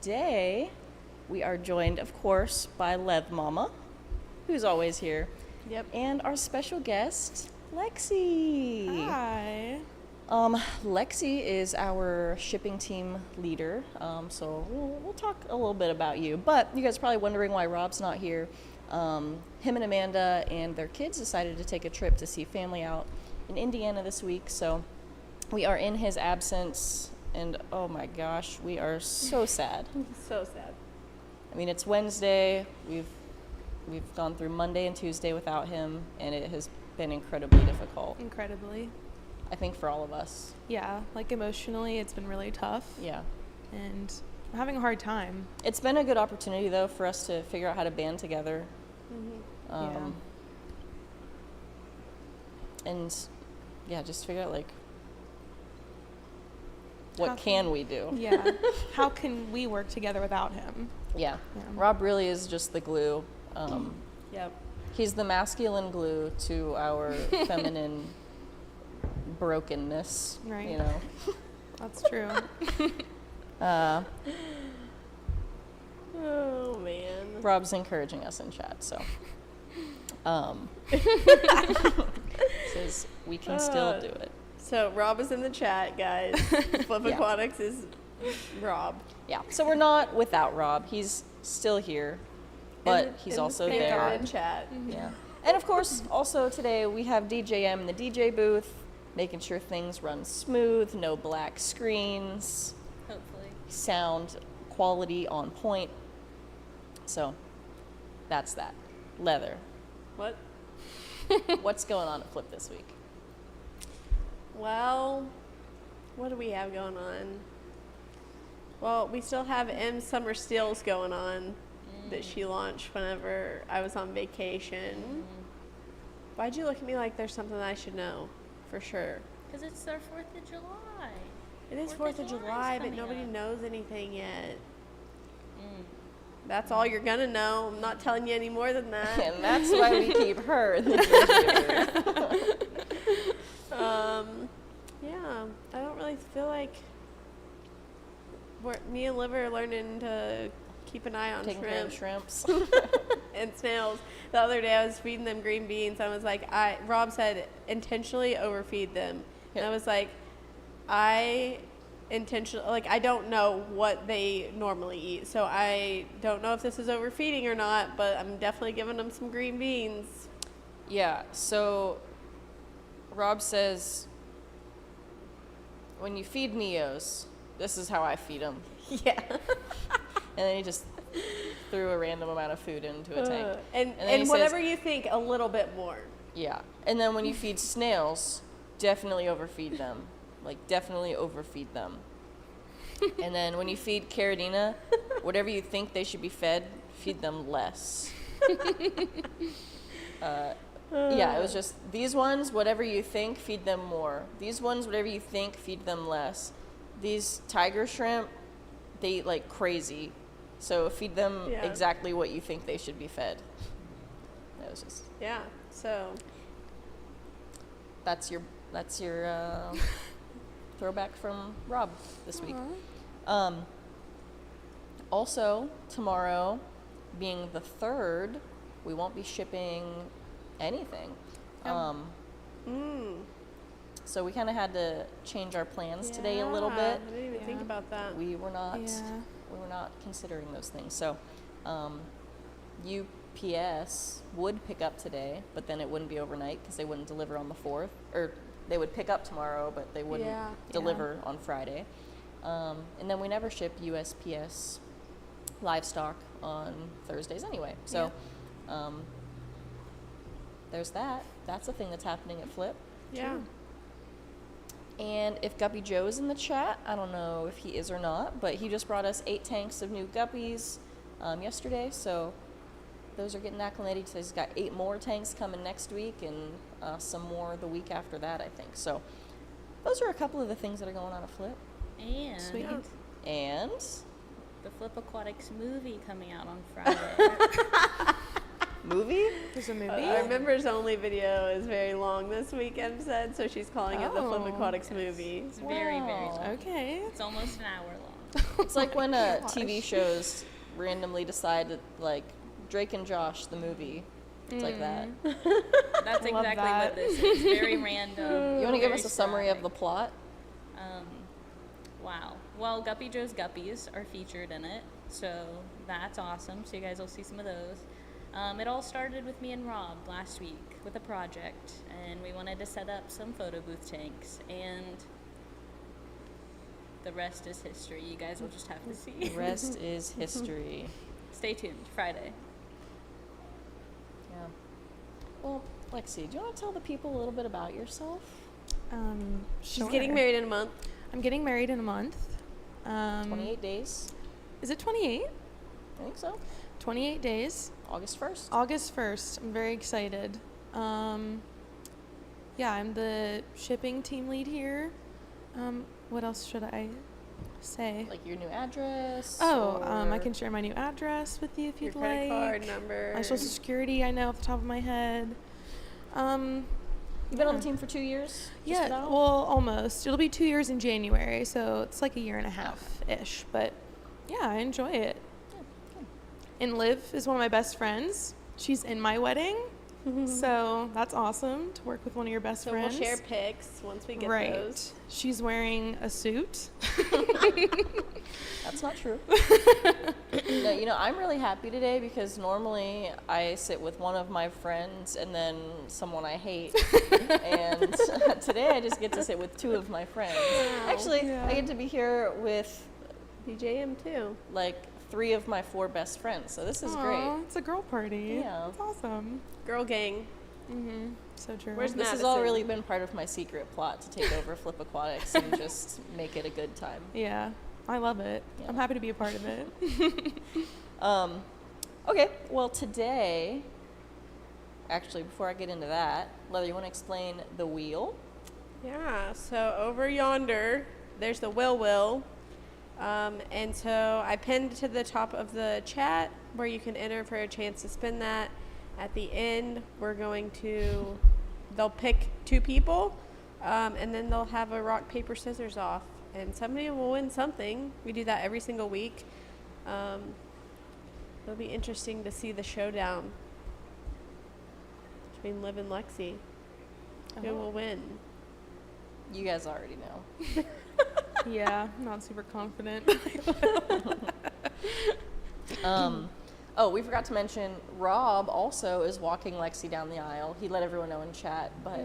today we are joined, of course, by Lev Mama, who's always here. Yep. And our special guest, Lexie. Hi. Lexie is our shipping team leader, so we'll talk a little bit about you. But you guys are probably wondering why Rob's not here. Him and Amanda and their kids decided to take a trip to see family out in Indiana this week, so we are in his absence, and oh my gosh, we are so sad. So sad. I mean, it's Wednesday, we've gone through Monday and Tuesday without him, and it has been incredibly difficult. Incredibly. I think for all of us. Yeah, like emotionally, it's been really tough. Yeah. And I'm having a hard time. It's been a good opportunity, though, for us to figure out how to band together. Mm-hmm. And, yeah, just figure out, like, what can we do? Yeah. How can we work together without him? Yeah. Yeah. Rob really is just the glue. Yep. He's the masculine glue to our feminine brokenness. Right. You know. That's true. Oh, man. Rob's encouraging us in chat, so. Says we can still do it. So Rob is in the chat, guys. Flip Yeah. Aquatics is Rob. Yeah. So we're not without Rob. He's still here, but he's also there. In chat. Yeah. And of course, also today we have DJM in the DJ booth, making sure things run smooth, no black screens, Hopefully. sound quality on point. So that's that. Leather. What? What's going on at Flip this week? Well, what do we have going on? Well, we still have M Summer Steals going on that she launched whenever I was on vacation. Why'd you look at me like there's something I should know? For sure. Because it's their 4th of July. It is 4th 4th of of July is July, but coming nobody up. knows anything yet. Mm. That's all you're gonna know. I'm not telling you any more than that. And that's why we keep her in the DJ booth. Yeah, I don't really feel like me and Liv are learning to keep an eye on Taking care of shrimp shrimps. and snails. The other day I was feeding them green beans. I was like, Rob said intentionally overfeed them. And I was like, I don't know what they normally eat. So I don't know if this is overfeeding or not, but I'm definitely giving them some green beans. Yeah, so Rob says, when you feed Neos, this is how I feed them. Yeah. And then he just threw a random amount of food into a tank. And then he whatever says, you think, a little bit more. yeah. And then when you feed snails, definitely overfeed them. Like, definitely overfeed them. And then when you feed Caridina, whatever you think they should be fed, feed them less. Yeah, it was just, these ones, whatever you think, feed them more. These ones, whatever you think, feed them less. These tiger shrimp, they eat like crazy. So feed them exactly what you think they should be fed. That was just... Yeah, so... That's your throwback from Rob this week. Also, tomorrow, being the 3rd, we won't be shipping anything. So we kind of had to change our plans today a little bit. I didn't even think about that. We were not considering those things. So UPS would pick up today, but then it wouldn't be overnight because they wouldn't deliver on the 4th. Or they would pick up tomorrow, but they wouldn't deliver on Friday. And then we never ship USPS livestock on Thursdays anyway. So there's that. That's a thing that's happening at Flip. Yeah. And if Guppy Joe's in the chat, I don't know if he is or not, but he just brought us 8 tanks of new guppies yesterday, so those are getting acclimated. So he's got 8 more tanks coming next week and some more the week after that, I think. So those are a couple of the things that are going on at Flip. And Sweet. And the Flip Aquatics movie coming out on Friday. movie? There's a movie? Our members only video is very long this week, Em said, so she's calling it the Flip Oh. Aquatics movie. It's very, very Wow. long. Okay. It's almost an hour long. It's like when TV shows randomly decide that, like, Drake and Josh, the movie. It's like that. That's I love exactly that. what this is. Very random. You want to give very us a summary of the sporadic. plot? Wow. Well, Guppy Joe's Guppies are featured in it, so that's awesome. So you guys will see some of those. It all started with me and Rob last week with a project, and we wanted to set up some photo booth tanks, and the rest is history. You guys will just have to see. The rest is history. Stay tuned. Friday. Yeah. Well, Lexie, do you want to tell the people a little bit about yourself? She's Sure. getting married in a month. I'm getting married in a month. 28 days. Is it 28? I think so. 28 days. August 1st. August 1st. I'm very excited. Yeah, I'm the shipping team lead here. What else should I say? Like your new address? Oh, I or- can share my new address with you if Your you'd credit like. card number. My social security, I know off the top of my head. You've been on the team for 2 years? Just Yeah, about? well, almost. It'll be 2 years in January, so it's like a year and a half-ish. But yeah, I enjoy it. Yeah, good. And Liv is one of my best friends. She's in my wedding, so that's awesome to work with one of your best So friends. we'll share pics once we get right. those. She's wearing a suit. That's not true. No, you know, I'm really happy today because normally I sit with one of my friends and then someone I hate. And today I just get to sit with two of my friends. Actually, Yeah. I get to be here with BJM too. like 3 of my 4 best friends. So this is Aw, great. It's a girl party. Yeah. It's awesome. Girl gang. Mm-hmm. So true. Where's This has Madison? all really been part of my secret plot to take over Flip Aquatics and just make it a good time. Yeah, I love it. Yeah. I'm happy to be a part of it. Okay, well today, actually before I get into that, Leather, you want to explain the wheel? Yeah, so over yonder, there's the will. And so I pinned to the top of the chat where you can enter for a chance to spin that. At the end, they'll pick 2 people, and then they'll have a rock, paper, scissors off. And somebody will win something. We do that every single week. It'll be interesting to see the showdown between Liv and Lexie. Who will win? You guys already know. Yeah, not super confident. Oh, we forgot to mention, Rob also is walking Lexie down the aisle. He let everyone know in chat, but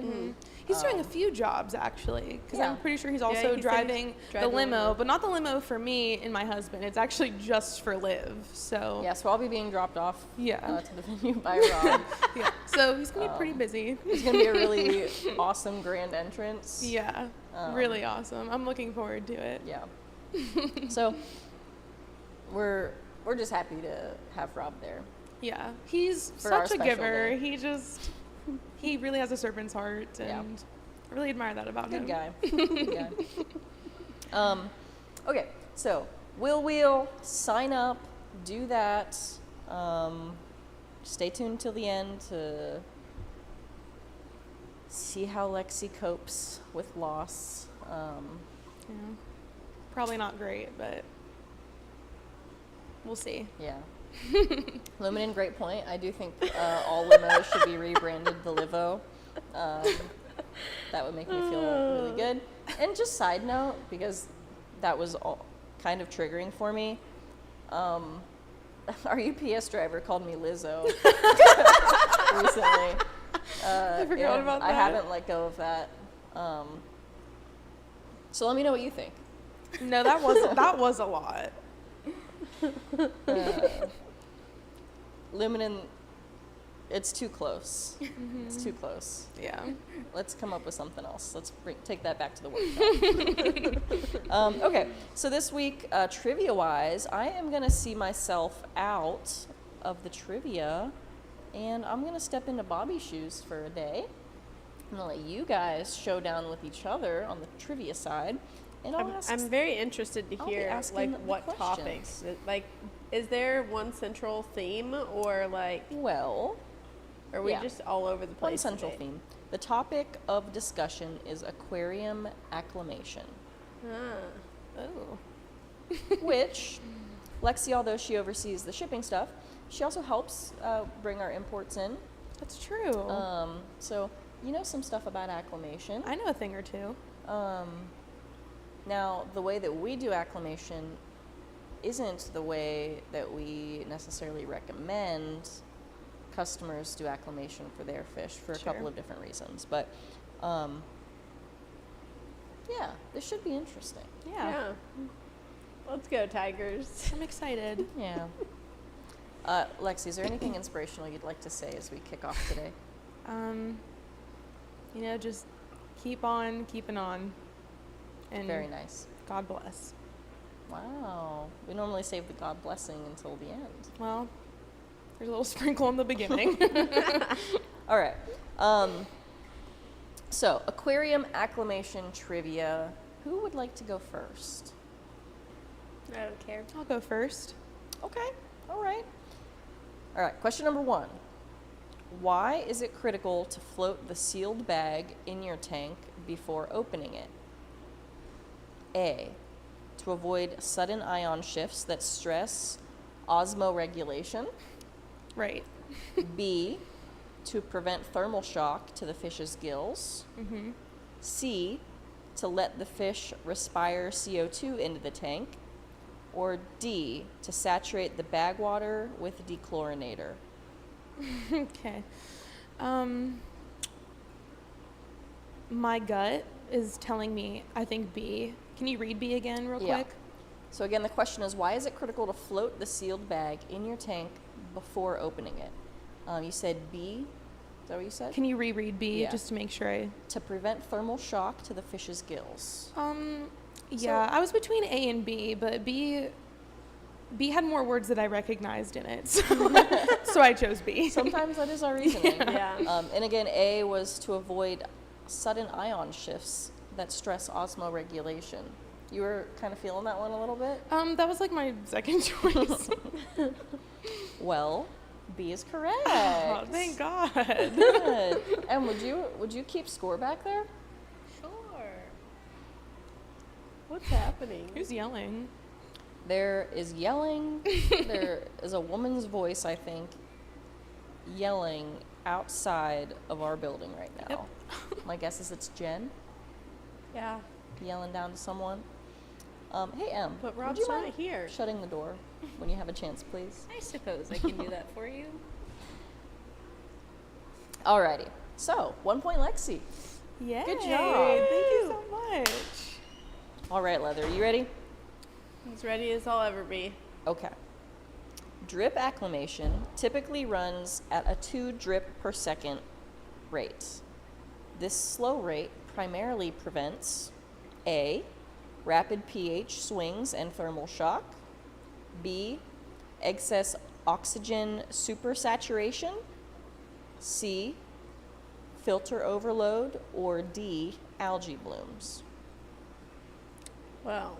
He's doing a few jobs actually, because Yeah. I'm pretty sure he's Yeah, also he said he's driving the driving the limo, limo. but not the limo for me and my husband. It's actually just for Liv. So yeah, so I'll be being dropped off Yeah. to the venue by Rob. yeah. So he's gonna be pretty busy. It's going to be a really awesome grand entrance. Yeah, really awesome. I'm looking forward to it. Yeah. So we're just happy to have Rob there. Yeah, he's For our such a special giver. day. He really has a servant's heart, and Yeah. I really admire that about Good him. guy. Good guy. Okay, so wheel, sign up, do that. Stay tuned till the end to see how Lexie copes with loss. Yeah. Probably not great, but we'll see. Yeah. Lumen, great point. I do think all limos should be rebranded the Livo. That would make me feel really good. And just side note, because that was all kind of triggering for me, our UPS driver called me Lizzo recently. I forgot about I that. haven't let go of that. So let me know what you think. No, that was a lot. Luminen, it's too close. It's too close. Yeah. Let's come up with something else. Let's take that back to the workshop. Okay, so this week, trivia-wise, I am going to see myself out of the trivia, and I'm going to step into Bobby's shoes for a day. I'm going to let you guys show down with each other on the trivia side, and I'm very interested to I'll be hear asking like the what questions. topics. Like, is there one central theme, or like, well, are we yeah. just all over the place? one central today? theme. The topic of discussion is aquarium acclimation. Ah. Oh. which Lexie, although she oversees the shipping stuff, she also helps bring our imports in. That's true. So you know some stuff about acclimation. I know a thing or two. Now, the way that we do acclimation isn't the way that we necessarily recommend customers do acclimation for their fish for a couple of different reasons. But yeah, this should be interesting. Yeah. Let's go, Tigers. I'm excited. Yeah. Lexie, is there anything inspirational you'd like to say as we kick off today? Just keep on keeping on. And Very nice. God bless. Wow. We normally save the God blessing until the end. Well, there's a little sprinkle in the beginning. All right. So, aquarium acclimation trivia. Who would like to go first? I don't care. I'll go first. Okay. All right. All right. Question number 1. Why is it critical to float the sealed bag in your tank before opening it? A, to avoid sudden ion shifts that stress osmoregulation. Right. B, to prevent thermal shock to the fish's gills. Mm-hmm. C, to let the fish respire CO2 into the tank. Or D, to saturate the bag water with dechlorinator. Okay. My gut is telling me, I think B. Can you read B again real quick? So again, the question is, why is it critical to float the sealed bag in your tank before opening it? You said B. Is that what you said? Can you reread B Yeah. just to make sure I... To prevent thermal shock to the fish's gills. Yeah, I was between A and B, but B had more words that I recognized in it, so I chose B. Sometimes that is our reasoning. Yeah. And again, A was to avoid sudden ion shifts that stress osmoregulation. You were kind of feeling that one a little bit? That was like my second choice. Well, B is correct. Oh, thank God. Good. And would you keep score back there? Sure. What's happening? Who's yelling? There is yelling. There is a woman's voice, I think, yelling outside of our building right now. Yep. My guess is it's Jen Yeah. yelling down to someone. Hey, Em. But would Rob's you not mind here. shutting the door when you have a chance, please? I suppose I can do that for you. Alrighty. So, 1 point, Lexie. Yay. Good job. Thank you so much. All right, Leather, you ready? As ready as I'll ever be. Okay. Drip acclimation typically runs at a 2 drip per second rate. This slow rate primarily prevents A, rapid pH swings and thermal shock, B, excess oxygen supersaturation, C, filter overload, or D, algae blooms. Well,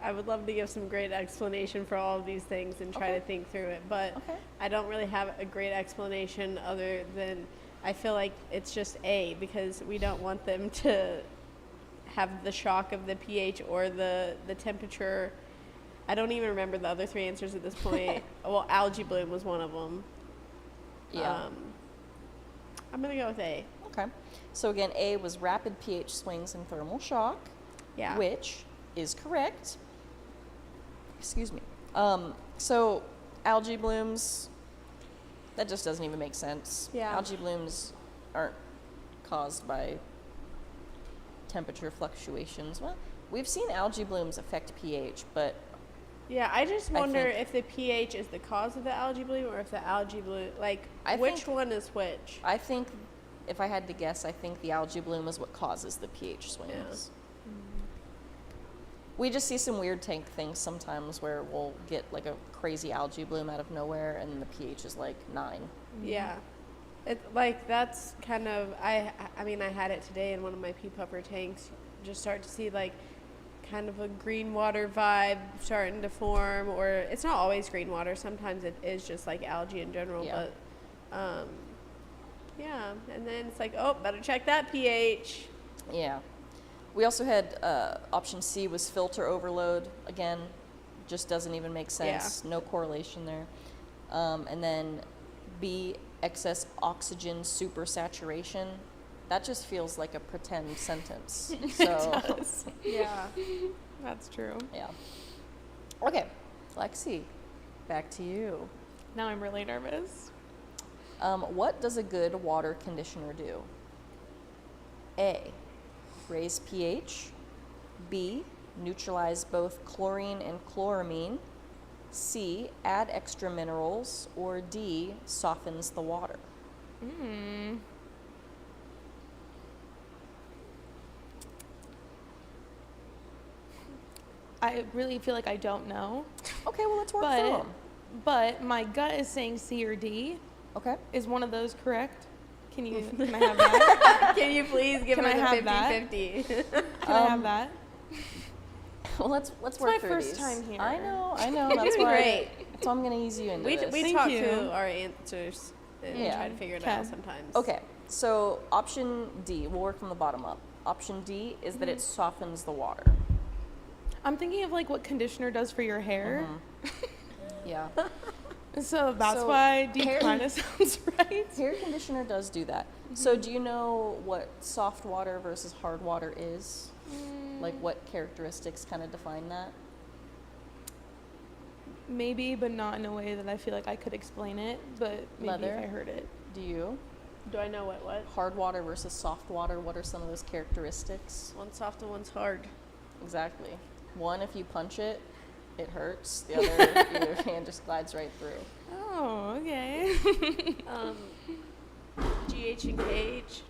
I would love to give some great explanation for all of these things and try to think through it, but Okay. I don't really have a great explanation other than I feel like it's just A, because we don't want them to have the shock of the pH or the temperature. I don't even remember the other 3 answers at this point. Well, algae bloom was one of them. Yeah. I'm going to go with A. Okay. So again, A was rapid pH swings and thermal shock, Yeah. which is correct. Excuse me. So algae blooms, that just doesn't even make sense. Yeah. Algae blooms aren't caused by temperature fluctuations. Well, we've seen algae blooms affect pH, but Yeah, I just I wonder think- if the pH is the cause of the algae bloom or if the algae bloom, like, I which think- one is which? I think if I had to guess, I think the algae bloom is what causes the pH swings. We just see some weird tank things sometimes where we'll get like a crazy algae bloom out of nowhere and the pH is like 9. Yeah. It, like, that's kind of, I mean, I had it today in one of my pea pupper tanks. Just start to see, like, kind of a green water vibe starting to form, or it's not always green water. Sometimes it is just like algae in general, Yeah. but, yeah. And then it's like, oh, better check that pH. Yeah. We also had option C was filter overload. Again, just doesn't even make sense. No correlation there. And then B, excess oxygen supersaturation. That just feels like a pretend sentence. So, It does. Yeah. That's true. yeah. Okay, Lexie, back to you. Now I'm really nervous. What does a good water conditioner do? A, raise pH. B, neutralize both chlorine and chloramine. C, add extra minerals. Or D, softens the water. I really feel like I don't know, Okay, well, let's work through them. but my gut is saying C or D. Okay. Is one of those correct? Can I have that? Can you please give Can her I have the that? 50-50? Can I have that? Well, let's It's work my through first these. time here. I know. You're That's doing why. great. That's why I'm gonna ease you into this. We Thank talk you. to our answers and Yeah. try to figure it Okay. out sometimes. Okay, so option D, we'll work from the bottom up. Option D is that it softens the water. I'm thinking of like what conditioner does for your hair. Yeah. So that's So, why D hair- kind of sounds right. Hair conditioner does do that. So do you know what soft water versus hard water is? Like what characteristics kind of define that? Maybe, but not in a way that I feel like I could explain it. But maybe Leather? if I heard it. Do you? Do I know what? Hard water versus soft water, what are some of those characteristics? One's soft and one's hard. Exactly. One, if you punch it, it hurts. The other, your hand just glides right through. Oh, okay. GH and KH.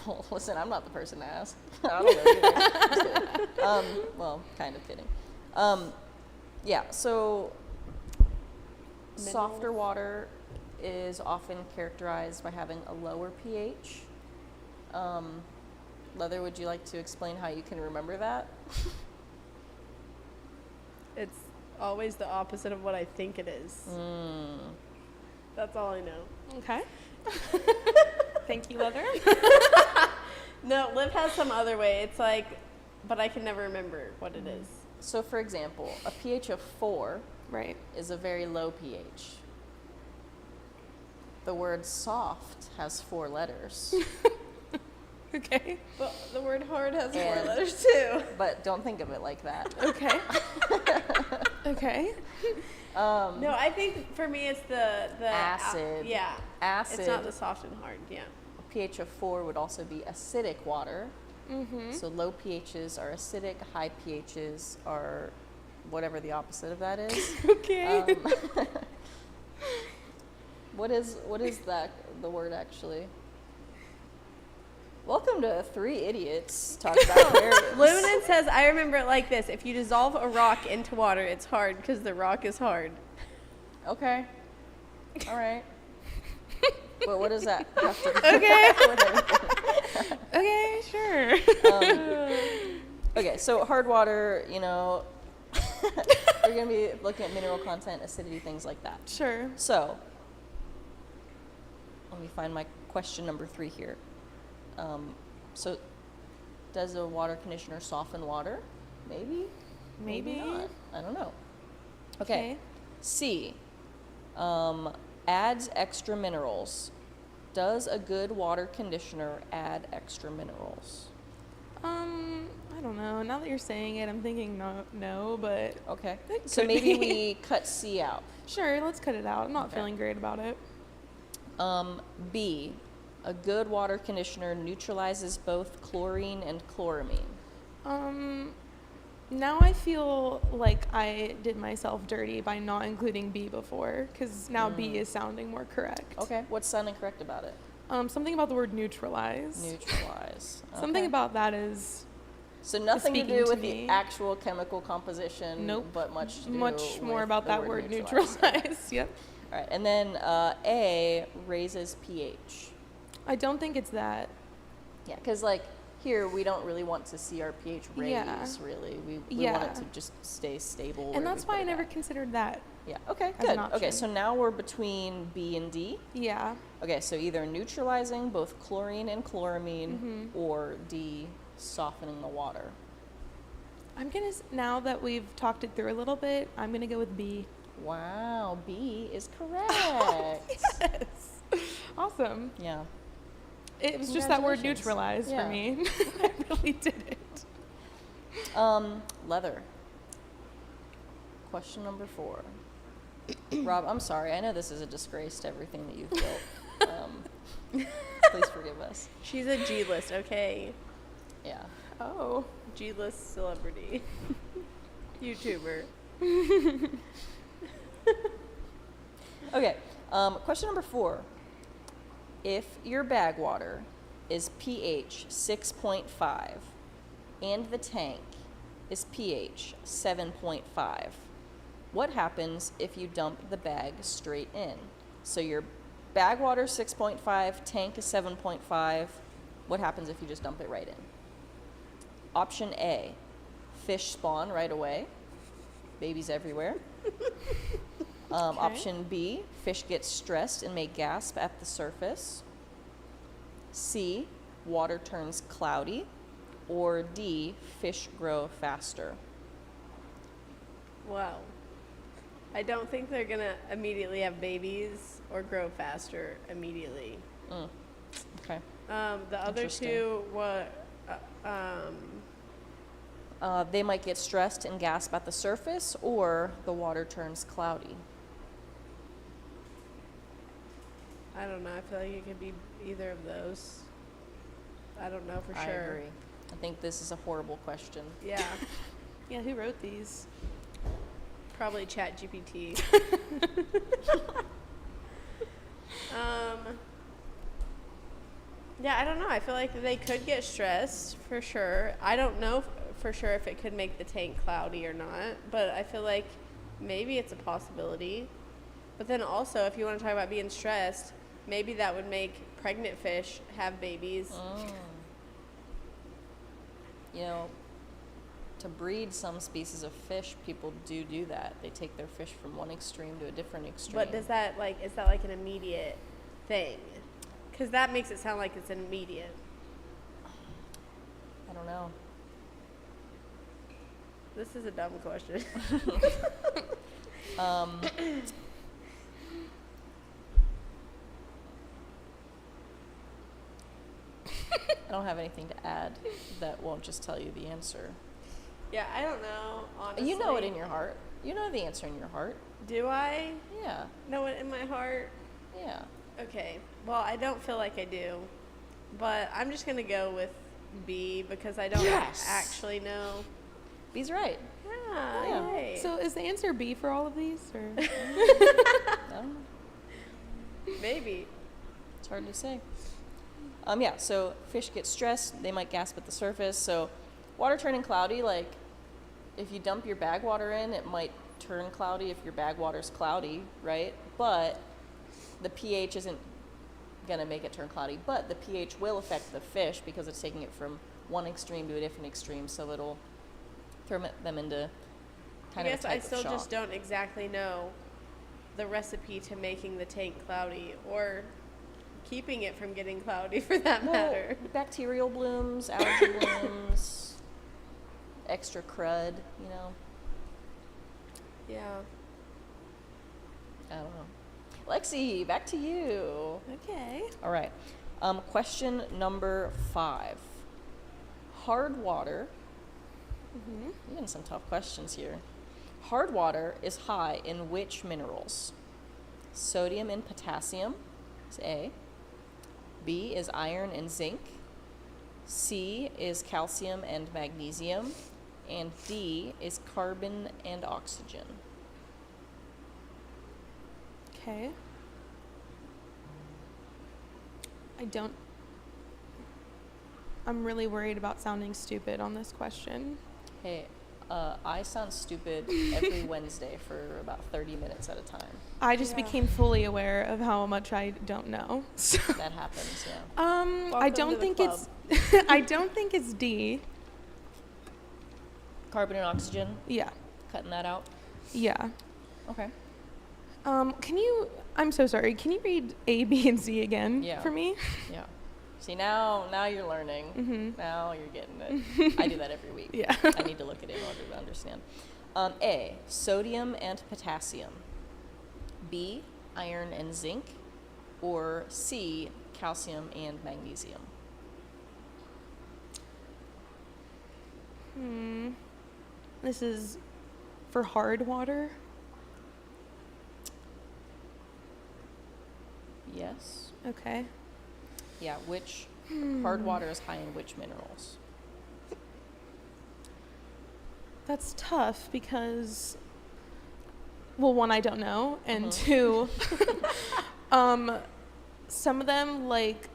Well, listen, I'm not the person to ask. I don't know either. Just kidding. Well, kind of kidding. Yeah, so softer water is often characterized by having a lower pH. Leather, would you like to explain how you can remember that? It's always the opposite of what I think it is. That's all I know. Okay. Thank you, Leather. No, Liv has some other way. It's like, but I can never remember what it is. So, for example, a pH of 4 Right. is a very low pH. The word soft has 4 letters, Okay. But the word hard has four And- letters too. but don't think of it like that. Okay. Okay. No, I think for me it's the Acid. yeah. Acid, It's not the soft and hard. Yeah. a pH of 4 would also be acidic water. Mm-hmm. So low pHs are acidic, high pHs are whatever the opposite of that is. Okay. What is that the word actually? Welcome to 3 idiots talk about aquariums. Lunan says, I remember it like this. If you dissolve a rock into water, it's hard because the rock is hard. Okay. All right. But what does that have to do Okay. with anything? Okay, sure. Okay, so hard water, you know, we're going to be looking at mineral content, acidity, things like that. Sure. So, let me find my question number 3 here. So, does a water conditioner soften water? Maybe? Maybe. not. I don't know. Okay. Okay. C. Adds extra minerals. Does a good water conditioner add extra minerals? I don't know. Now that you're saying it, I'm thinking no, but Okay. It So could maybe be. we cut C out. sure, let's cut it out. I'm not Okay. feeling great about it. B. A good water conditioner neutralizes both chlorine and chloramine. Now I feel like I did myself dirty by not including B before, because now B is sounding more correct. Okay. What's sounding correct about it? Something about the word neutralize. Neutralize. Something Okay. about that is So nothing to speaking do to with me. the actual chemical composition, Nope. but much to do much more with about the that word neutralize. Yep. All right, and then A raises pH. I don't think it's that. Yeah, because like here we don't really want to see our pH raise, Yeah. really. We Yeah. want it to just stay stable. And where that's we why put I it never at. considered that. Yeah, okay, as good. an Okay, option. so now we're between B and D. Yeah. Okay, so either neutralizing both chlorine and chloramine, Mm-hmm. or D, softening the water. I'm gonna now that we've talked it through a little bit, I'm gonna go with B. Wow, B is correct. Yes. Awesome. Yeah. It was just that word Congratulations. neutralized Yeah. for me. I really did it. Leather. Question number 4. Rob, I'm sorry. I know this is a disgrace to everything that you've built. Please forgive us. She's a G-list, okay? Yeah. Oh. G-list celebrity. YouTuber. Okay. Question number 4. If your bag water is pH 6.5 and the tank is pH 7.5, what happens if you dump the bag straight in? So your bag water is 6.5, tank is 7.5. What happens if you just dump it right in? Option A, fish spawn right away. Babies everywhere. Option B, fish get stressed and may gasp at the surface. C, water turns cloudy. Or D, fish grow faster. Wow. I don't think they're gonna immediately have babies or grow faster immediately. Okay. The other Interesting. two, what? They might get stressed and gasp at the surface, or the water turns cloudy. I don't know. I feel like it could be either of those. I don't know for I sure. agree. I think this is a horrible question. Yeah, Yeah, who wrote these? probably ChatGPT. Yeah, I don't know. I feel like they could get stressed for sure. I don't know for sure if it could make the tank cloudy or not, but I feel like maybe it's a possibility. But then also, if you want to talk about being stressed, maybe that would make pregnant fish have babies. You know, to breed some species of fish, people do that. They take their fish from one extreme to a different extreme. But does that is that like an immediate thing? Because that makes it sound like it's immediate. I don't know. This is a dumb question. I don't have anything to add that won't just tell you the answer. Yeah, I don't know, honestly. You know it in your heart. You know the answer in your heart. Do I Yeah. know it in my heart? Yeah. Okay. Well, I don't feel like I do. But I'm just going to go with B because I don't Yes! actually know. B's right. Yeah. Yeah. Yay. So is the answer B for all of these? Or? I don't know. Maybe. It's hard to say. Yeah, so fish get stressed, they might gasp at the surface. So water turning cloudy, like if you dump your bag water in, it might turn cloudy if your bag water's cloudy, right? But the pH isn't gonna make it turn cloudy, but the pH will affect the fish because it's taking it from one extreme to a different extreme, so it'll throw them into kind I of a guess type I of still shock. just don't exactly know the recipe to making the tank cloudy or keeping it from getting cloudy for that matter. Bacterial blooms, algae blooms, extra crud, you know. Yeah. I don't know. Lexie, back to you. Okay. All right. Question number 5. Hard water. You're getting some tough questions here. Hard water is high in which minerals? Sodium and potassium is A. B is iron and zinc. C is calcium and magnesium. And D is carbon and oxygen. Okay. I'm really worried about sounding stupid on this question. Hey, I sound stupid every Wednesday for about 30 minutes at a time. I just Yeah. became fully aware of how much I don't know. So, That happens, yeah. I Welcome don't to the think club. it's I don't think it's D. Carbon and oxygen, Yeah. cutting that out. Yeah. Okay. I'm so sorry. Can you read A, B, and C again Yeah. for me? Yeah. See, now you're learning. Mhm. Now you're getting it. I do that every week. Yeah. I need to look at it in order to understand. A, sodium and potassium. B, iron and zinc. Or C, calcium and magnesium. This is for hard water. Yes. Okay. Yeah, which hard water is high in which minerals? That's tough because, well, one, I don't know, and two, some of them like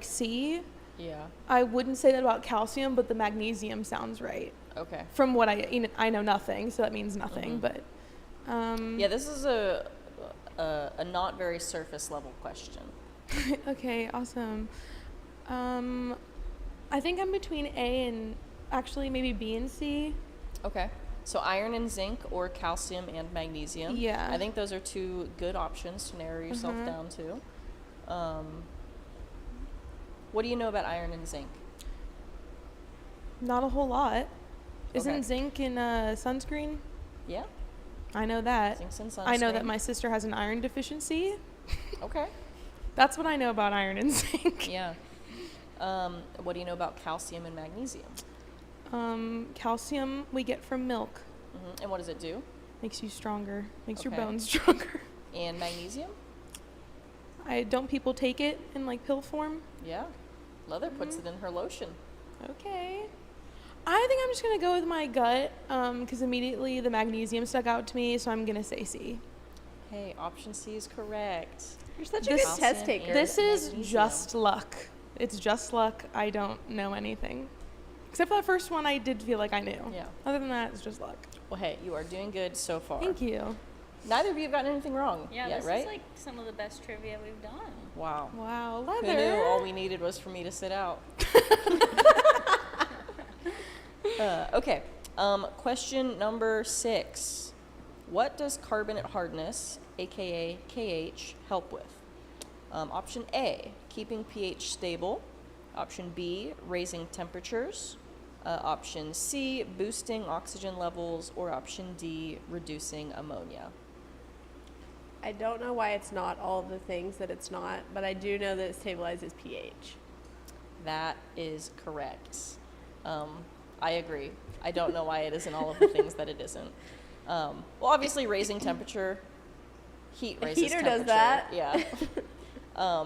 C. Yeah. I wouldn't say that about calcium, but the magnesium sounds right. Okay. From what I know nothing, so that means nothing. But Yeah, this is a not very surface level question. okay, awesome. I think I'm between A and actually maybe B and C. Okay. So iron and zinc or calcium and magnesium. Yeah. I think those are two good options to narrow yourself down to. What do you know about iron and zinc? Not a whole lot. Isn't Okay. zinc in sunscreen? Yeah. I know that. Zinc's in I know that sunscreen. my sister has an iron deficiency. Okay. That's what I know about iron and zinc. Yeah. What do you know about calcium and magnesium? Calcium we get from milk. And what does it do? Makes you stronger. Makes your Okay. bones stronger. And magnesium? Don't people take it in like pill form? Yeah. Leather puts it in her lotion. Okay. I think I'm just gonna go with my gut, because immediately the magnesium stuck out to me, so I'm gonna say C. Hey, option C is correct. You're such a This- good test taker. This is magnesium. just luck. It's just luck. I don't know anything. Except for that first one, I did feel like I knew. Yeah. Other than that, it's just luck. Well, hey, you are doing good so far. Thank you. Neither of you have gotten anything wrong Yeah, yet, this right? is like some of the best trivia we've done. Wow. Wow, Who leather. knew all we needed was for me to sit out? Okay. Question number 6. What does carbonate hardness, aka KH, help with? Option A, keeping pH stable. Option B, raising temperatures. Option C, boosting oxygen levels. Or option D, reducing ammonia. I don't know why it's not all of the things that it's not, but I do know that it stabilizes pH. That is correct. I agree. I don't know why it isn't all of the things that it isn't. Well, obviously, raising temperature, heat A raises heater temperature. does that. Yeah.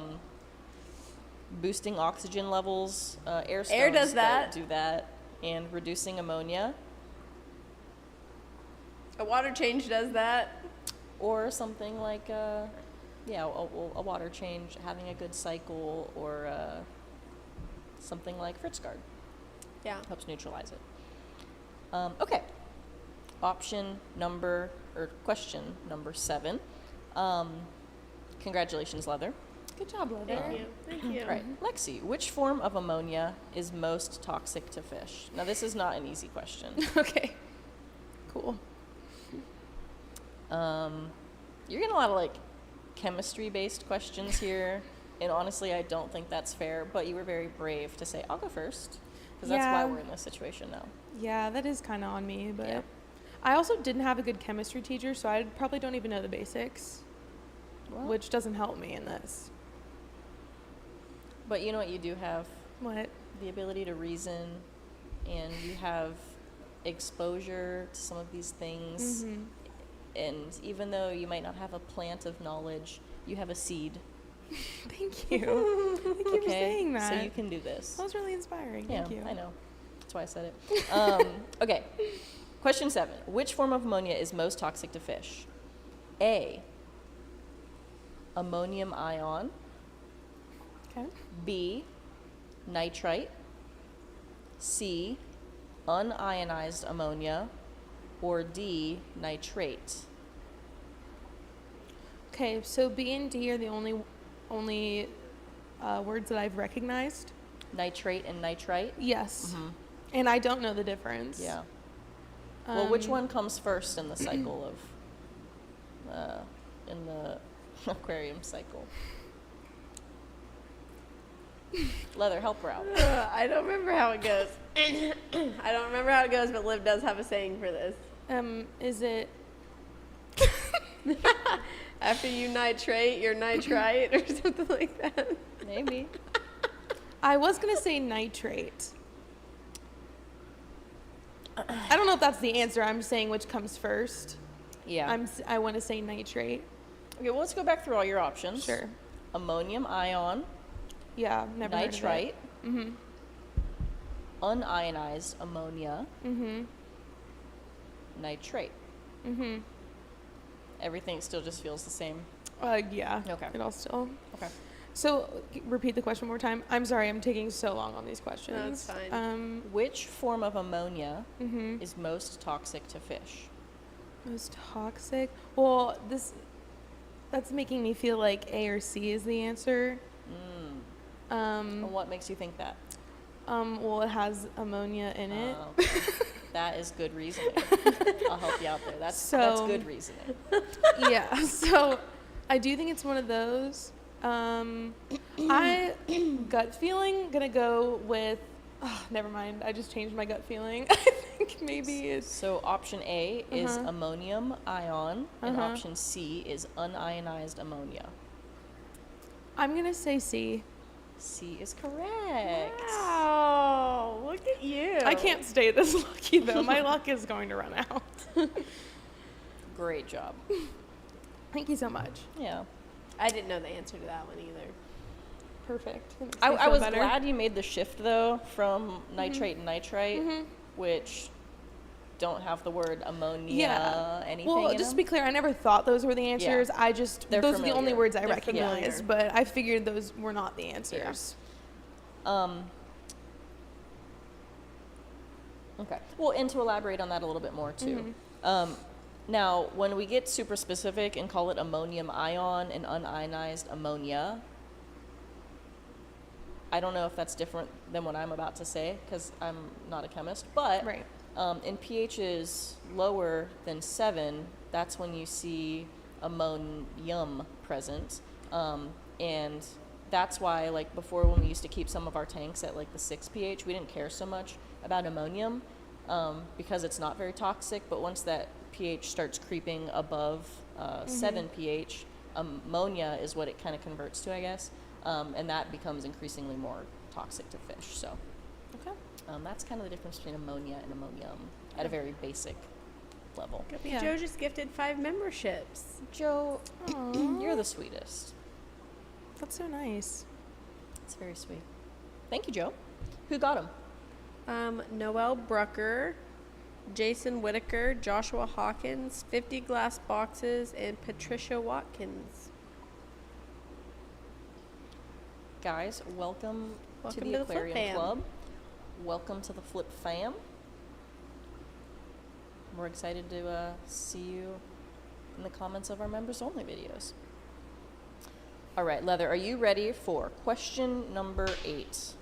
Boosting oxygen levels, air stones Air does that. do that, and reducing ammonia, A water change does that. or something like a water change, having a good cycle, or something like Fritz guard. Yeah. Helps neutralize it. Okay. Question number 7. Congratulations, Leather. Good job, leather. Thank you. Thank you. Right. Lexie, which form of ammonia is most toxic to fish? Now, this is not an easy question. Okay. Cool. You're getting a lot of, like, chemistry-based questions here, and honestly, I don't think that's fair, but you were very brave to say, I'll go first, because that's why Yeah. we're in this situation now. Yeah, that is kind of on me, but Yeah. I also didn't have a good chemistry teacher, so I probably don't even know the basics, Well, which doesn't help me in this. but you know what you do have? What? The ability to reason, and you have exposure to some of these things. Mm-hmm. And even though you might not have a plant of knowledge, you have a seed. Thank you. Thank you for saying that. So you can do this. That was really inspiring. Yeah, Thank you. I know. That's why I said it. Okay. Question 7. Which form of ammonia is most toxic to fish? A, ammonium ion. Okay. B, nitrite. C, unionized ammonia, or D, nitrate? Okay, so B and D are the only words that I've recognized. Nitrate and nitrite? Yes. And I don't know the difference. Yeah. Well, which one comes first in the cycle of, in the aquarium cycle? Leather, help her out. I don't remember how it goes. I don't remember how it goes, but Liv does have a saying for this. Is it? After you nitrate, you're nitrite or something like that. Maybe. I was gonna say nitrate. I don't know if that's the answer. I'm saying which comes first. Yeah. I want to say nitrate. Okay, well, let's go back through all your options. Sure. Ammonium ion, Yeah, never heard of it. nitrite, unionized ammonia, nitrate. Everything still just feels the same. Yeah. Okay. It all still. Okay. So, repeat the question one more time. I'm sorry, I'm taking so long on these questions. No, it's fine. Which form of ammonia is most toxic to fish? Most toxic? Well, that's making me feel like A or C is the answer. And what makes you think that? Well, it has ammonia in it. Okay. That is good reasoning. I'll help you out there. That's good reasoning. Yeah, so I do think it's one of those. I gut feeling gonna go with. Oh, never mind. I just changed my gut feeling. I think maybe it's. So option A is ammonium ion, and option C is unionized ammonia. I'm gonna say C. C is correct. Wow, look at you. I can't stay this lucky though. My luck is going to run out. Great job. Thank you so much. Yeah. I didn't know the answer to that one either. Perfect. That makes me I feel was better. glad you made the shift though from nitrate and nitrite, which don't have the word ammonia anything Well, in just to them. be clear, I never thought those were the answers. I just They're those are the only familiar. words I They're recognized, familiar. but I figured those were not the answers. Okay. Well, and to elaborate on that a little bit more too. Now, when we get super specific and call it ammonium ion and unionized ammonia, I don't know if that's different than what I'm about to say because I'm not a chemist, but Right. in pHs lower than 7, that's when you see ammonium present. And that's why, like, before when we used to keep some of our tanks at, like, the 6 pH, we didn't care so much about ammonium because it's not very toxic. But once that pH starts creeping above 7 pH, ammonia is what it kind of converts to, I guess. And that becomes increasingly more toxic to fish. So Okay. that's kind of the difference between ammonia and ammonium at a very basic level. Yeah. Joe just gifted 5 memberships. Joe, Aw. you're the sweetest. That's so nice. It's very sweet. Thank you, Joe. Who got them? Noel Brucker, Jason Whitaker, Joshua Hawkins, 50 glass boxes, and Patricia Watkins. Guys, welcome to Welcome the to the Flip Aquarium Fam. Club. Welcome to the Flip Fam. We're excited to see you in the comments of our members only videos. All right, Leather, are you ready for question number 8?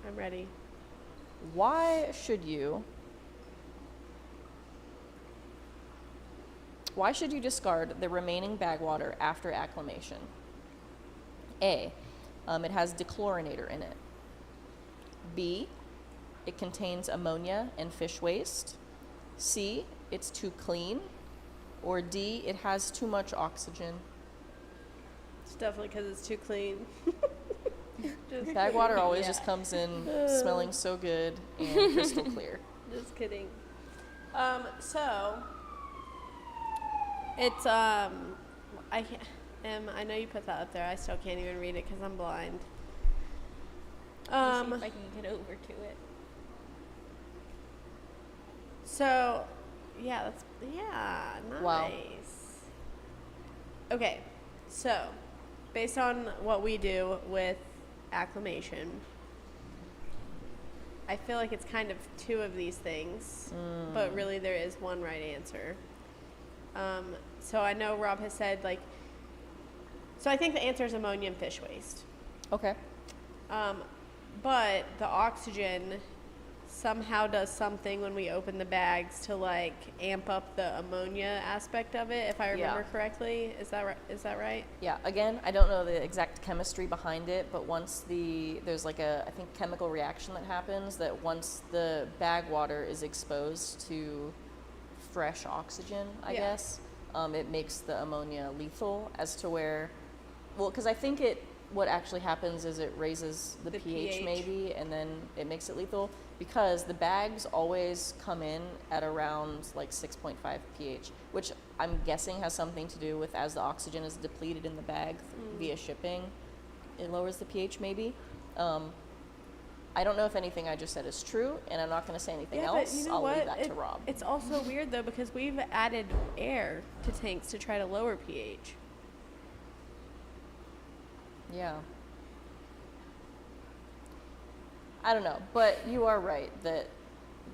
I'm ready. Why should you discard the remaining bag water after acclimation? A, it has dechlorinator in it. B, it contains ammonia and fish waste. C, it's too clean. Or D, it has too much oxygen. It's definitely because it's too clean. Just Bag water always Yeah. just comes in smelling so good and crystal clear. Just kidding. So it's I know you put that up there. I still can't even read it because I'm blind. Let me see if I can get over to it. So yeah, nice. Wow. Okay, so based on what we do with acclimation, I feel like it's kind of two of these things, but really there is one right answer. So I know Rob has said, like, so I think the answer is ammonia and fish waste. Okay. But the oxygen somehow does something when we open the bags to, like, amp up the ammonia aspect of it, if I remember correctly. Is that right? Yeah, again, I don't know the exact chemistry behind it, but once there's like I think chemical reaction that happens, that once the bag water is exposed to fresh oxygen, I guess, it makes the ammonia lethal as to where, well, because I think what actually happens is it raises the pH maybe, and then it makes it lethal, because the bags always come in at around like 6.5 pH, which I'm guessing has something to do with, as the oxygen is depleted in the bag via shipping, it lowers the pH maybe. I don't know if anything I just said is true, and I'm not going to say anything else. But you know I'll what? leave that to Rob. It's also weird, though, because we've added air to tanks to try to lower pH. Yeah. I don't know, but you are right that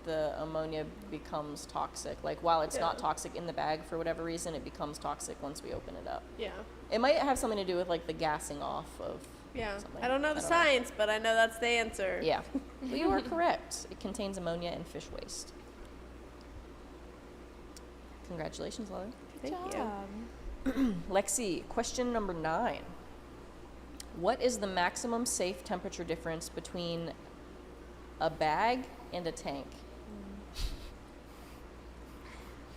the ammonia becomes toxic. Like, while it's not toxic in the bag for whatever reason, it becomes toxic once we open it up. Yeah. It might have something to do with, like, the gassing off of something. I don't know the science, but I know that's the answer. Yeah. Well, you are correct. It contains ammonia and fish waste. Congratulations, Lily. Thank you. Lexie, question number 9. What is the maximum safe temperature difference between a bag and a tank?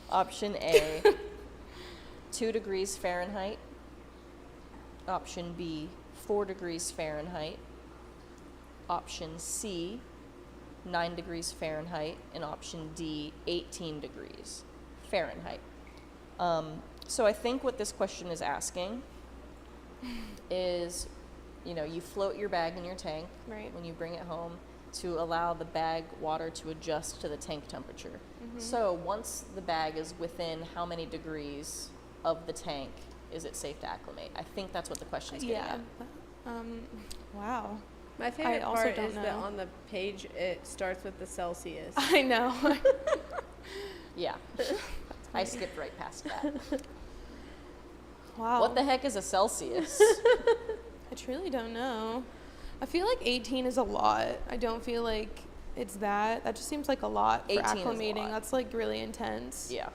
Option A, 2 degrees Fahrenheit. Option B, 4 degrees Fahrenheit. Option C, 9 degrees Fahrenheit. And option D, 18 degrees Fahrenheit. So I think what this question is asking is, you float your bag in your tank when you bring it home to allow the bag water to adjust to the tank temperature. So once the bag is within how many degrees of the tank is it safe to acclimate? I think that's what the question's getting at. Wow. My favorite also part don't is that know. on the page it starts with the Celsius. I know. Yeah. I skipped right past that. Wow. What the heck is a Celsius? I truly don't know. I feel like 18 is a lot. I don't feel like it's that. That just seems like a lot for 18 is a acclimating. lot. That's like really intense. Yeah.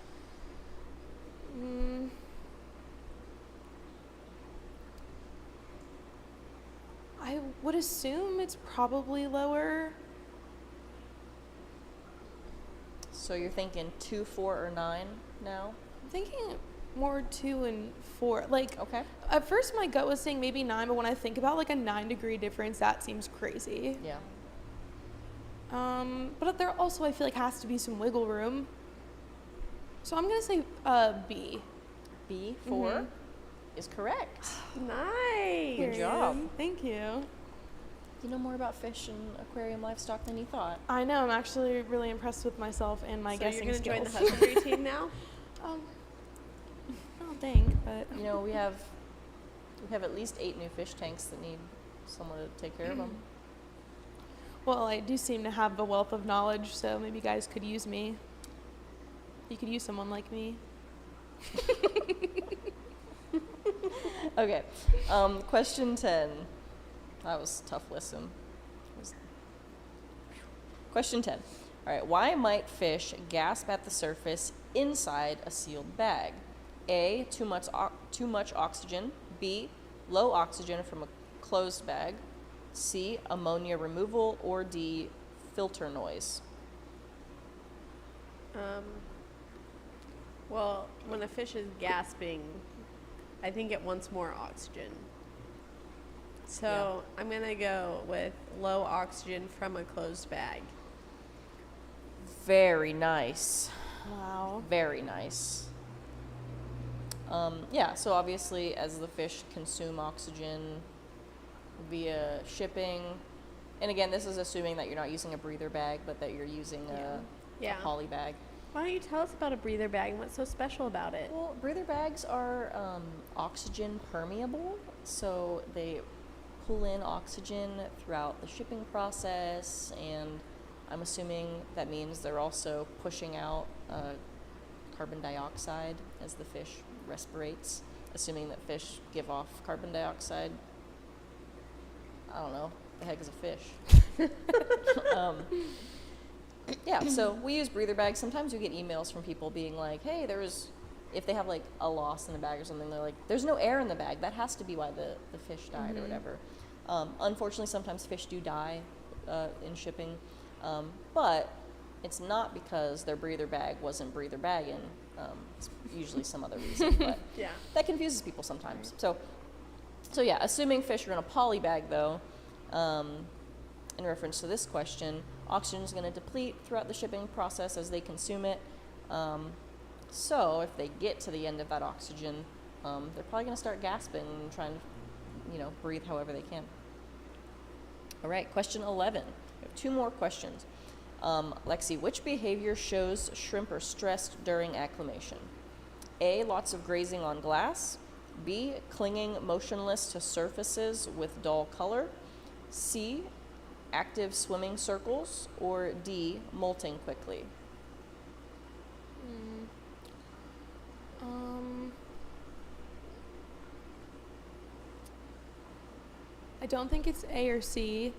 I would assume it's probably lower. So you're thinking 2, 4, or 9 now? I'm thinking more 2 and 4. Like, Okay. at first my gut was saying maybe 9, but when I think about like a 9-degree difference, that seems crazy. Yeah. But there also I feel like has to be some wiggle room. So I'm gonna say B. B, 4 is correct. Nice. Good job. Thank you. You know more about fish and aquarium livestock than you thought. I know. I'm actually really impressed with myself and my So guessing you're going to join skills. the husbandry team now? I don't think, but We have at least 8 new fish tanks that need someone to take care of them. well, I do seem to have a wealth of knowledge, so maybe you guys could use me. You could use someone like me. Okay. Question 10. That was a tough listen. Question 10. All right. Why might fish gasp at the surface inside a sealed bag? A, too much oxygen. B, low oxygen from a closed bag. C, ammonia removal. Or D, filter noise. Well, when a fish is gasping, I think it wants more oxygen. So I'm going to go with low oxygen from a closed bag. Very nice. Wow. Very nice. So obviously as the fish consume oxygen via shipping, and again, this is assuming that you're not using a breather bag, but that you're using a poly bag. Why don't you tell us about a breather bag and what's so special about it? Well, breather bags are oxygen permeable, so they pull in oxygen throughout the shipping process, and I'm assuming that means they're also pushing out carbon dioxide as the fish respirates, assuming that fish give off carbon dioxide. I don't know. The heck is a fish? Yeah, so we use breather bags. Sometimes we get emails from people being like, hey, if they have like a loss in the bag or something, they're like, there's no air in the bag. That has to be why the fish died or whatever. Unfortunately, sometimes fish do die in shipping, but it's not because their breather bag wasn't breather bagging. It's usually some other reason, but Yeah. that confuses people sometimes. So yeah, assuming fish are in a poly bag though, in reference to this question, oxygen is going to deplete throughout the shipping process as they consume it. So if they get to the end of that oxygen, they're probably going to start gasping and trying to, breathe however they can. All right, question 11. We have 2 more questions. Lexie, which behavior shows shrimp are stressed during acclimation? A, lots of grazing on glass. B, clinging motionless to surfaces with dull color. C, active swimming circles. Or D, molting quickly. I don't think it's A or C.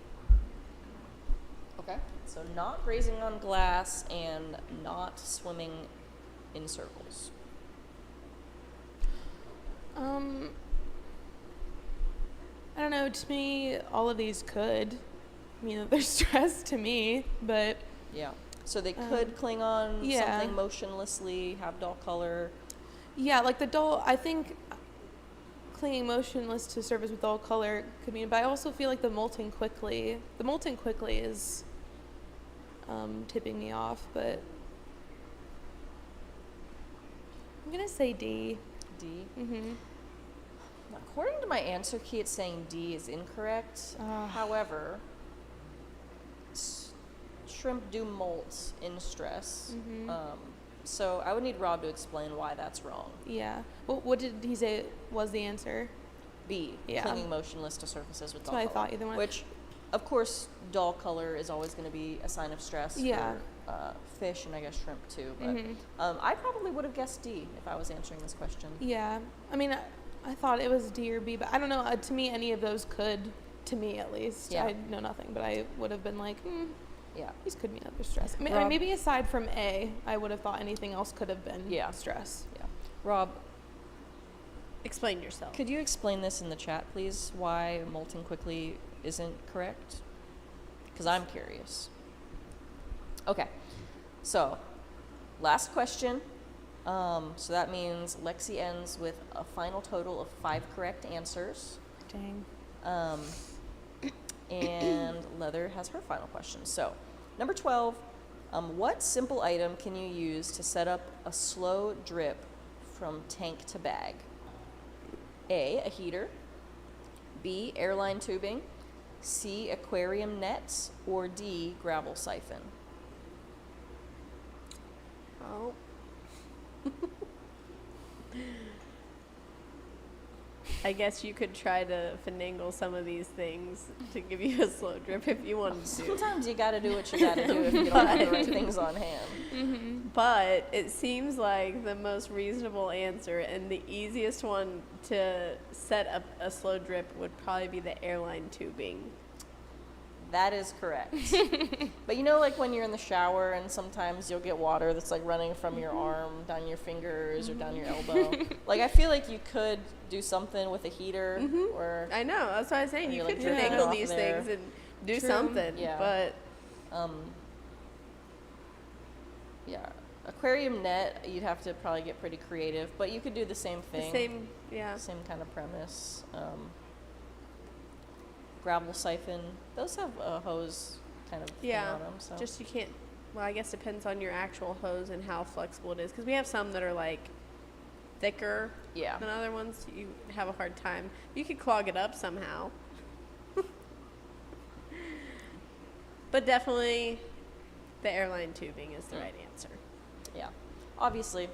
Okay. So not grazing on glass and not swimming in circles. I don't know. To me, all of these could. They're stressed to me, but Yeah. So they could cling on yeah. something motionlessly, have dull color. yeah, like the dull. I think clinging motionless to surface with dull color could mean, but I also feel like the molting quickly. The molting quickly is tipping me off, but I'm gonna say D. D. Mm-hmm. According to my answer key, it's saying D is incorrect. However, shrimp do molt in stress. Mm-hmm. So I would need Rob to explain why that's wrong. Yeah. What did he say was the answer? B, Yeah. clinging motionless to surfaces with That's dull what I color. thought either one. Which, of course, dull color is always going to be a sign of stress Yeah. for fish and I guess shrimp too. But Mhm. I probably would have guessed D if I was answering this question. Yeah. I thought it was D or B, but I don't know. To me, any of those could, to me at least. Yeah. I know nothing, but I would have been like, Yeah. these could mean other stress. I mean, Rob? maybe aside from A, I would have thought anything else could have been Yeah. stress. Yeah. Rob, Explain yourself. could you explain this in the chat, please? Why molting quickly isn't correct? Because I'm curious. Okay. So, last question. So that means Lexie ends with a final total of 5 correct answers. Dang. And Leather has her final question. So, number 12, what simple item can you use to set up a slow drip from tank to bag? A, a heater. B, airline tubing. C, aquarium nets. Or D, gravel siphon. Oh. I guess you could try to finagle some of these things to give you a slow drip if you wanted to. Sometimes you gotta do what you gotta do if you don't have the right things on hand. Mm-hmm. But it seems like the most reasonable answer and the easiest one to set up a slow drip would probably be the airline tubing. That is correct. But like when you're in the shower and sometimes you'll get water that's like running from your arm down your fingers or down your elbow. Like I feel like you could do something with a heater or I know, that's what I was saying. Or You you're, could like, dripping finagle off these there. things and do True. something. Yeah. But yeah. Aquarium net, you'd have to probably get pretty creative, but you could do the same the thing. same, yeah. Same kind of premise. Gravel siphon, those have a hose kind of thing Yeah, on them. So. just you can't. Well, I guess depends on your actual hose and how flexible it is. Because we have some that are like thicker yeah. than other ones. You have a hard time. You could clog it up somehow. But definitely, the airline tubing is the right answer. Yeah. Obviously,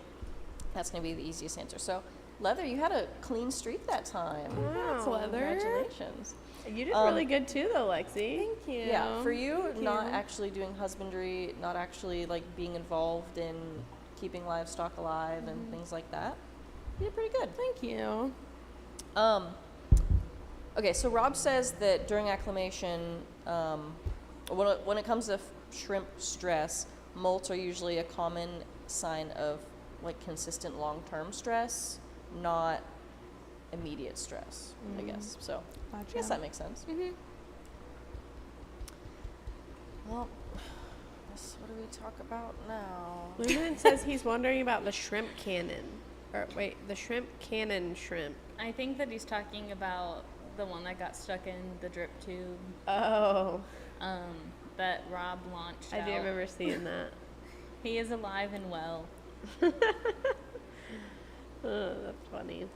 that's going to be the easiest answer. So, Leather, you had a clean streak that time. That's Leather. Congratulations. You did really good too, though, Lexie. Thank you. Yeah, for you, Thank not you. actually doing husbandry, not actually like being involved in keeping livestock alive and things like that, you did pretty good. Thank you. Okay, so Rob says that during acclimation, when it comes to shrimp stress, molts are usually a common sign of like consistent long-term stress, not immediate stress, I guess. So I guess Gotcha. that makes sense. Well, what do we talk about now? Lumen says he's wondering about the shrimp cannon. Or wait, the shrimp cannon shrimp. I think that he's talking about the one that got stuck in the drip tube Oh, that Rob launched I do out. remember seeing that. He is alive and well. Oh, that's funny.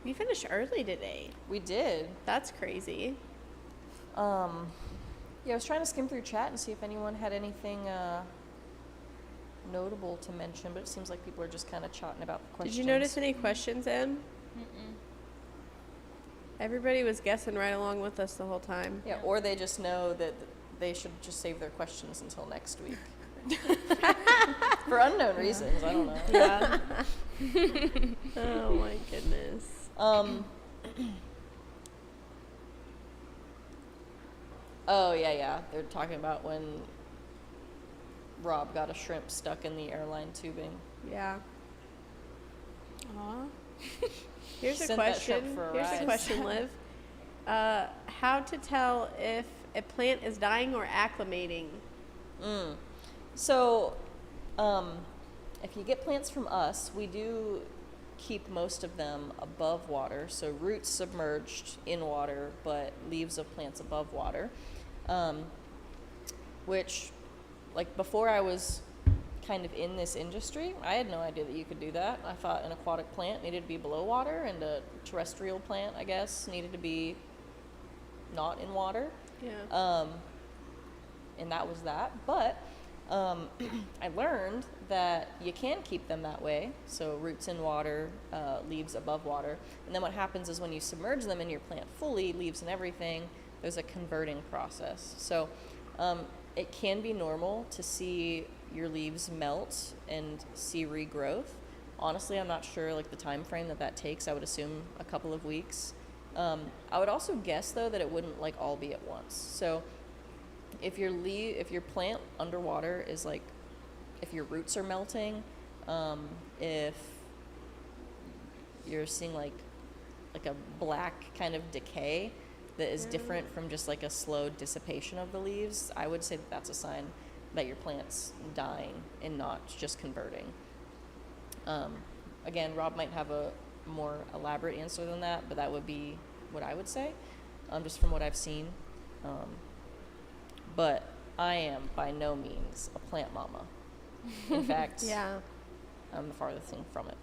We finished early today. We did. That's crazy. Yeah, I was trying to skim through chat and see if anyone had anything notable to mention, but it seems like people are just kind of chatting about the questions. Did you notice any questions, Em? Mm-mm. Everybody was guessing right along with us the whole time. Yeah, or they just know that they should just save their questions until next week. For unknown reasons, I don't know. Yeah. Oh my goodness. Oh, yeah. They're talking about when Rob got a shrimp stuck in the airline tubing. Yeah. Aw. Here's a Sent that shrimp question. for a Here's a ride. question, Liv. How to tell if a plant is dying or acclimating? So, if you get plants from us, we do keep most of them above water. So roots submerged in water, but leaves of plants above water. Which, like before I was kind of in this industry, I had no idea that you could do that. I thought an aquatic plant needed to be below water and a terrestrial plant, I guess, needed to be not in water. Yeah. And that was that. But I learned that you can keep them that way. So roots in water, leaves above water. And then what happens is when you submerge them in your plant fully, leaves and everything, there's a converting process. So it can be normal to see your leaves melt and see regrowth. Honestly, I'm not sure like the time frame that takes. I would assume a couple of weeks. I would also guess though that it wouldn't like all be at once. So if your plant underwater is like, if your roots are melting, if you're seeing like a black kind of decay that is different from just like a slow dissipation of the leaves, I would say that that's a sign that your plant's dying and not just converting. Again, Rob might have a more elaborate answer than that, but that would be what I would say, just from what I've seen. But I am by no means a plant mama. In fact, Yeah. I'm the farthest thing from it.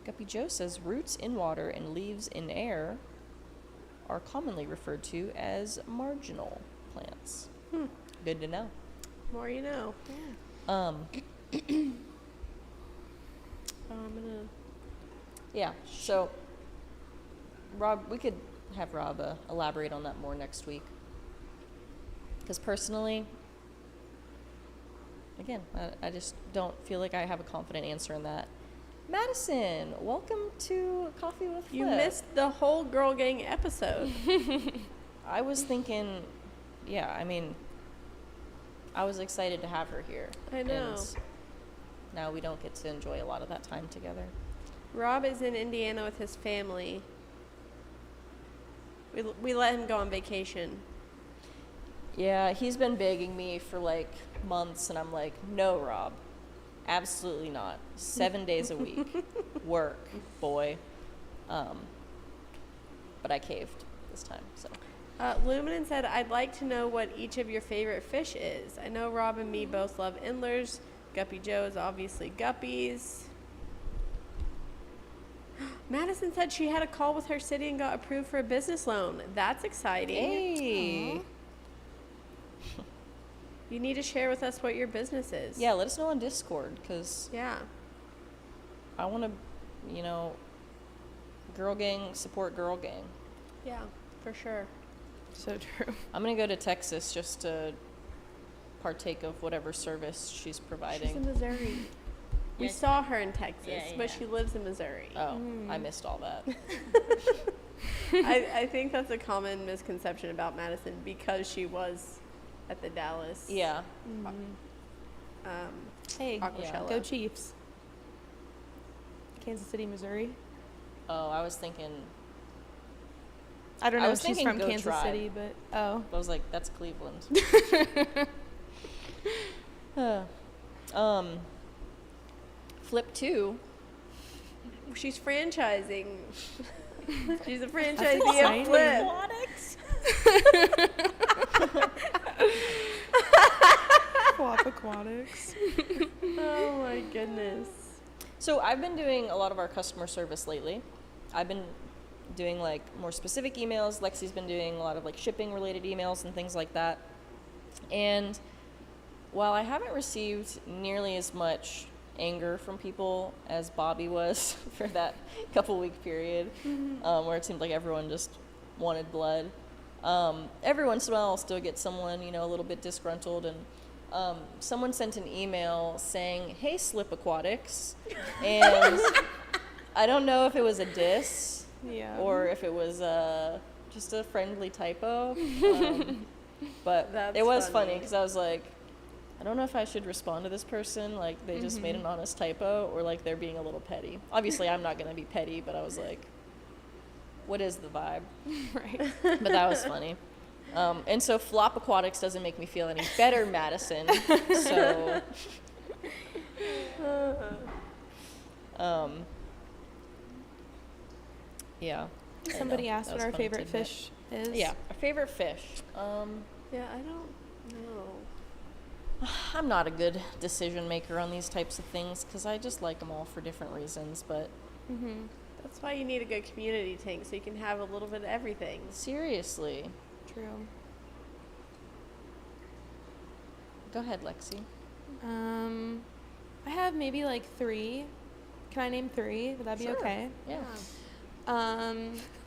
Guppy Joe says roots in water and leaves in air are commonly referred to as marginal plants. Good to know. More you know. Um, I'm gonna. yeah, so Rob, we could have Rob elaborate on that more next week. Because personally, again, I just don't feel like I have a confident answer in that. Madison, welcome to Coffee with Flip. You missed the whole Girl Gang episode. I was thinking, yeah, I mean, I was excited to have her here. I know. And now we don't get to enjoy a lot of that time together. Rob is in Indiana with his family. We let him go on vacation. Yeah, he's been begging me for like months, and I'm like, no, Rob, absolutely not. 7 days a week, work, boy. But I caved this time, so. Luminen said, I'd like to know what each of your favorite fish is. I know Rob and me both love endlers. Guppy Joe is obviously guppies. Madison said she had a call with her city and got approved for a business loan. That's exciting. Hey. You need to share with us what your business is. Yeah, let us know on Discord, because Yeah. I want to, girl gang, support girl gang. Yeah, for sure. So true. I'm going to go to Texas just to partake of whatever service she's providing. She's in Missouri. We Yeah. saw her in Texas, Yeah, but yeah. she lives in Missouri. Oh, I missed all that. I think that's a common misconception about Madison because she was at the Dallas. Yeah. Hey, Aquashella. go Chiefs. Kansas City, Missouri. Oh, I was thinking, I don't I know was if she's thinking from Go Kansas Tribe. City, but I was like, that's Cleveland. Flip 2. She's franchising. She's a That's franchisee of Flip. Aquatics. Flop Aquatics. Oh my goodness. So I've been doing a lot of our customer service lately. I've been doing like more specific emails. Lexie's been doing a lot of like shipping related emails and things like that. And while I haven't received nearly as much anger from people as Bobby was for that couple week period, where it seemed like everyone just wanted blood, every once in a while I'll still get someone, a little bit disgruntled, and someone sent an email saying, "Hey, Slip Aquatics," and I don't know if it was a diss Yeah. or if it was just a friendly typo, but That's it was funny. funny because I was like, I don't know if I should respond to this person like they just made an honest typo or like they're being a little petty. Obviously, I'm not going to be petty, but I was like, what is the vibe? Right. But that was funny. And so Flop Aquatics doesn't make me feel any better, Madison. So, yeah. I Somebody know. asked That what was our funny favorite tidbit. fish is. Yeah, our favorite fish. Yeah, I don't know. I'm not a good decision maker on these types of things because I just like them all for different reasons. But That's why you need a good community tank so you can have a little bit of everything. seriously, True. go ahead, Lexie. I have maybe like 3. Can I name 3? Would that be Sure. okay? Yeah.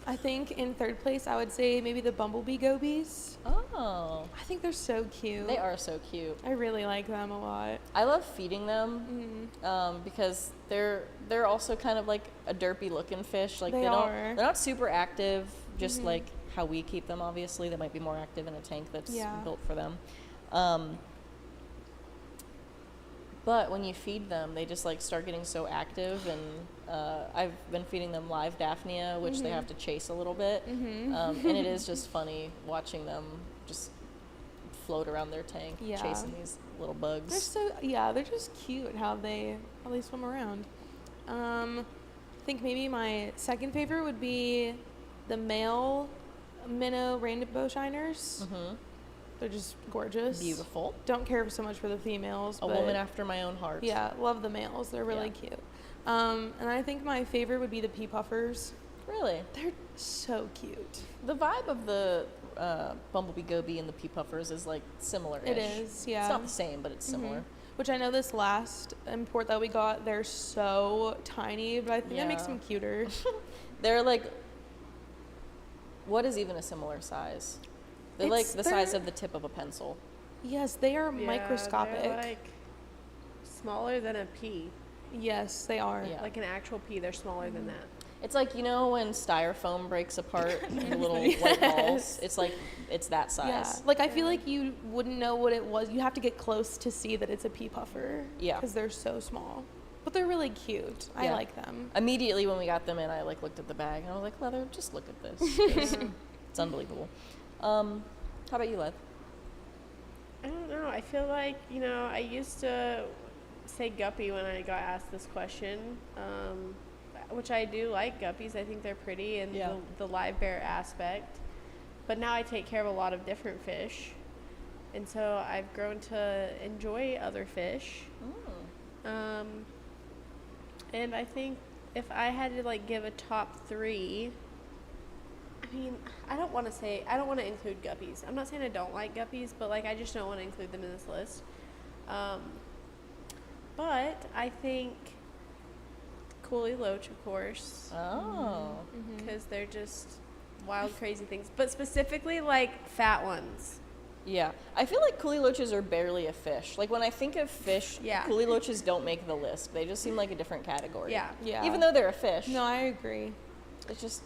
I think in 3rd place, I would say maybe the bumblebee gobies. Oh, I think they're so cute. they are so cute. I really like them a lot. I love feeding them because they're also kind of like a derpy looking fish. Like They they're are. not super active, just like how we keep them. Obviously, they might be more active in a tank that's Yeah. built for them. But when you feed them, they just like start getting so active, and I've been feeding them live Daphnia, which they have to chase a little bit, and it is just funny watching them just float around their tank, Yeah. chasing these little bugs. They're just cute how they swim around. I think maybe my 2nd favorite would be the male minnow rainbow shiners. They're just gorgeous. Beautiful. Don't care so much for the females. A but woman after my own heart. Yeah, love the males. They're really Yeah. cute. And I think my favorite would be the pea puffers. Really. They're so cute. The vibe of the bumblebee goby and the pea puffers is like similar-ish. It is, yeah. It's not the same, but it's similar. Which I know this last import that we got, they're so tiny, but I think that makes Yeah. them cuter. They're like, what is even a similar size? They're like the size they're- of the tip of a pencil. Yes, they are Yeah, microscopic. They're like smaller than a pea. Yes, they are. Yeah. Like an actual pea, they're smaller than that. It's like, when styrofoam breaks apart into little white balls? It's like, it's that Yeah. size. Like, I feel like you wouldn't know what it was. You have to get close to see that it's a pea puffer. Yeah. Because they're so small. But they're really cute. I Yeah. like them. Immediately when we got them in, I like looked at the bag and I was like, Leather, just look at this. It's unbelievable. How about you, Lev? I don't know. I feel like, I used to say guppy when I got asked this question, which I do like guppies. I think they're pretty and Yeah. the live bear aspect. But now I take care of a lot of different fish. And so I've grown to enjoy other fish. And I think if I had to give a top 3, I mean, I don't want to include guppies. I'm not saying I don't like guppies, but like I just don't want to include them in this list. But I think Coolie Loach, of course, Oh. because they're just wild, crazy things. But specifically, like fat ones. Yeah. I feel like coolie loaches are barely a fish. Like when I think of fish, Yeah. coolie loaches don't make the list. They just seem like a different category. Yeah. Yeah. Even though they're a fish. No, I agree. It's just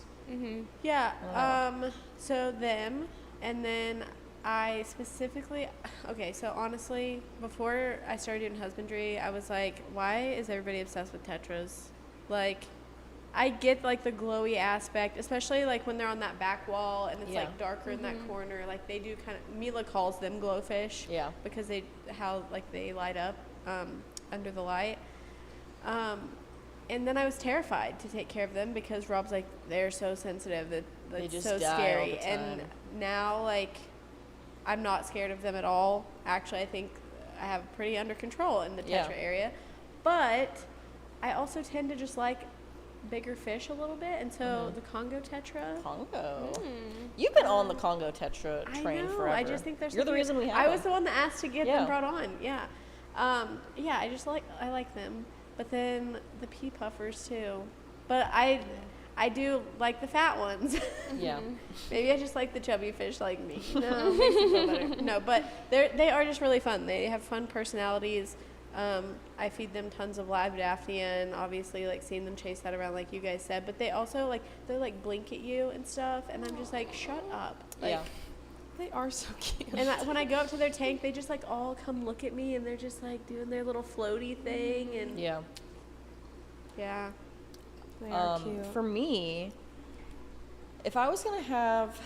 Yeah. Oh. So them, and then I specifically, okay. So honestly, before I started doing husbandry, I was like, why is everybody obsessed with tetras? Like, I get like the glowy aspect, especially like when they're on that back wall and it's Yeah. like darker in that corner. Like they do kind of. Mila calls them glowfish. Yeah. Because they light up under the light. And then I was terrified to take care of them because Rob's like, they're so sensitive that They it's just so die all scary. the And time. now like I'm not scared of them at all. Actually, I think I have pretty under control in the Yeah. tetra area. But I also tend to just like bigger fish a little bit, and so the Congo tetra. Congo. You've been on the Congo Tetra I train know. forever. I just think there's. You're the something- reason we have I was them. the one that asked to get Yeah. them brought on. Yeah. Yeah. I like them, but then the pea puffers too. But I do like the fat ones. Yeah. Maybe I just like the chubby fish like me. No, makes me feel better. No, but they are just really fun. They have fun personalities. I feed them tons of live daphnia, obviously like seeing them chase that around like you guys said. But they also they like blink at you and stuff, and I'm just like, shut up. Like, Yeah. They are so cute. and when I go up to their tank, they just like all come look at me, and they're just like doing their little floaty thing, and Yeah. yeah. They are cute. For me, if I was gonna have,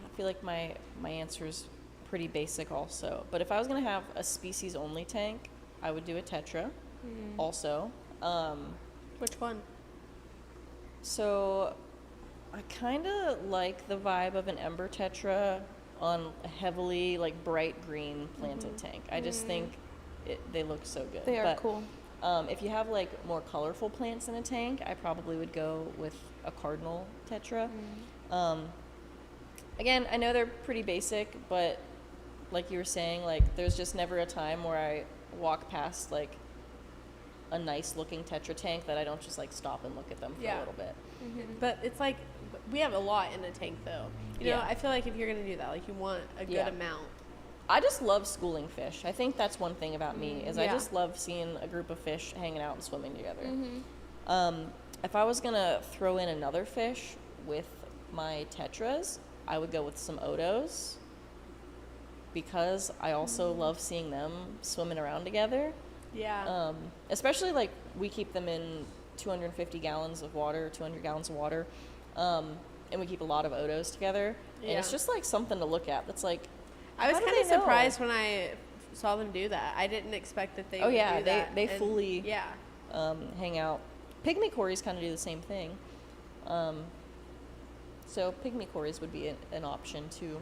I feel like my answer is pretty basic also. But if I was gonna have a species only tank, I would do a tetra. Also, Which one? so I kind of like the vibe of an ember tetra on a heavily like bright green planted tank. I just think they look so good. They are But, cool. If you have like more colorful plants in a tank, I probably would go with a cardinal tetra. Again, I know they're pretty basic, but like you were saying, like there's just never a time where I walk past like a nice looking tetra tank that I don't just like stop and look at them for a Yeah. little bit. But it's like we have a lot in a tank though. You know, Yeah. I feel like if you're gonna do that, like you want a good Yeah. amount. I just love schooling fish. I think that's one thing about me is I Yeah. just love seeing a group of fish hanging out and swimming together. If I was gonna throw in another fish with my tetras, I would go with some odos because I also love seeing them swimming around together. Yeah. Especially like we keep them in 250 gallons of water, 200 gallons of water, and we keep a lot of odos together. And it's Yeah. just like something to look at. That's like, I was how do kind of they know? surprised when I saw them do that. I didn't expect that they Oh, would yeah, do they- that. they And fully- Yeah. hang out. Pygmy cories kind of do the same thing. So pygmy cories would be an option too.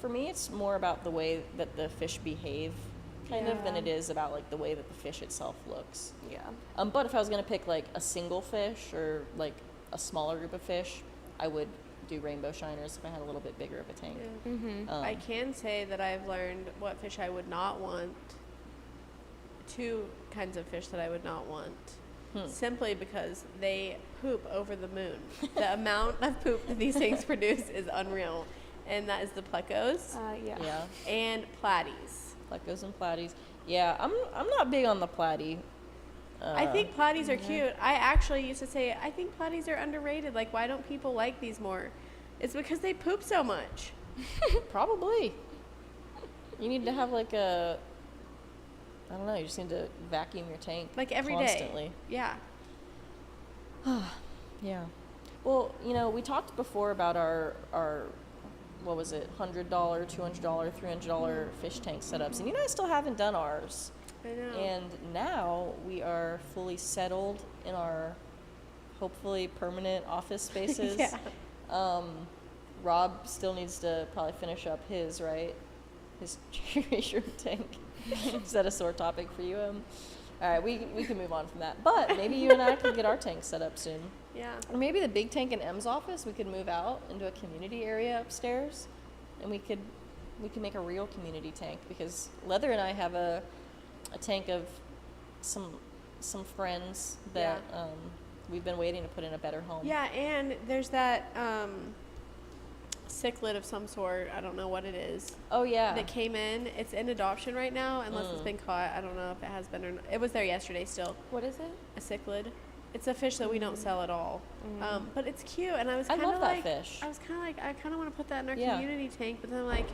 For me, it's more about the way that the fish behave, kind of, than Yeah. it is about like the way that the fish itself looks. Yeah. But if I was gonna pick like a single fish or like a smaller group of fish, I would do rainbow shiners if I had a little bit bigger of a tank. I can say that I've learned what fish I would not want. Two kinds of fish that I would not want. Simply because they poop over the moon. The amount of poop that these things produce is unreal. And that is the plecos Yeah. Yeah, and platies. plecos and platies. Yeah, I'm not big on the platy. I think platies are cute. I actually used to say, I think platies are underrated. Like, why don't people like these more? It's because they poop so much. Probably. You need to have like I don't know, you just need to vacuum your tank Like every day. constantly. Yeah. Yeah. Well, we talked before about our what was it, $100, $200, $300 fish tank setups. And I still haven't done ours. I know. And now we are fully settled in our hopefully permanent office spaces. Yeah. Rob still needs to probably finish up his, right? His cherry shrimp tank. Is that a sore topic for you? All right, we can move on from that. But maybe you and I could get our tank set up soon. Yeah. Or maybe the big tank in M's office, we could move out into a community area upstairs, and we could make a real community tank, because Leather and I have a tank of some friends that we've been waiting to put in a better home. Yeah, and there's that cichlid of some sort. I don't know what it is. Oh yeah. That came in. It's in adoption right now, unless it's been caught. I don't know if it has been or not. It was there yesterday still. What is it? A cichlid. It's a fish that we don't sell at all. But it's cute, and I was I kind of love like, that fish. I was kind of like, I kind of want to put that in our Yeah. community tank, but then I'm like,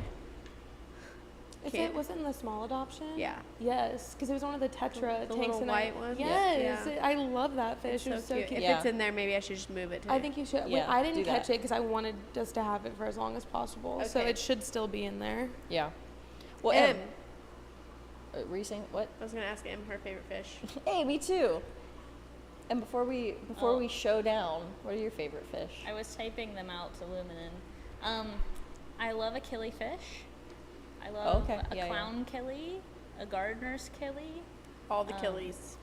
Was it in the small adoption? yeah. Yes, because it was one of the Tetra The tanks. little and white one? Yes, Yeah. I love that fish. It's It was so cute. If Yeah. it's in there, maybe I should just move it to I think you should. Yeah, I do didn't catch that. it because I wanted us to have it for as long as possible. So Okay. it should still be in there. Yeah. Well, M. were you saying what? I was going to ask Em her favorite fish. Hey, me too. And before we show down, what are your favorite fish? I was typing them out to Luminen. I love a killifish. I love Okay, a yeah, clown killie, a gardener's killie. All the killies.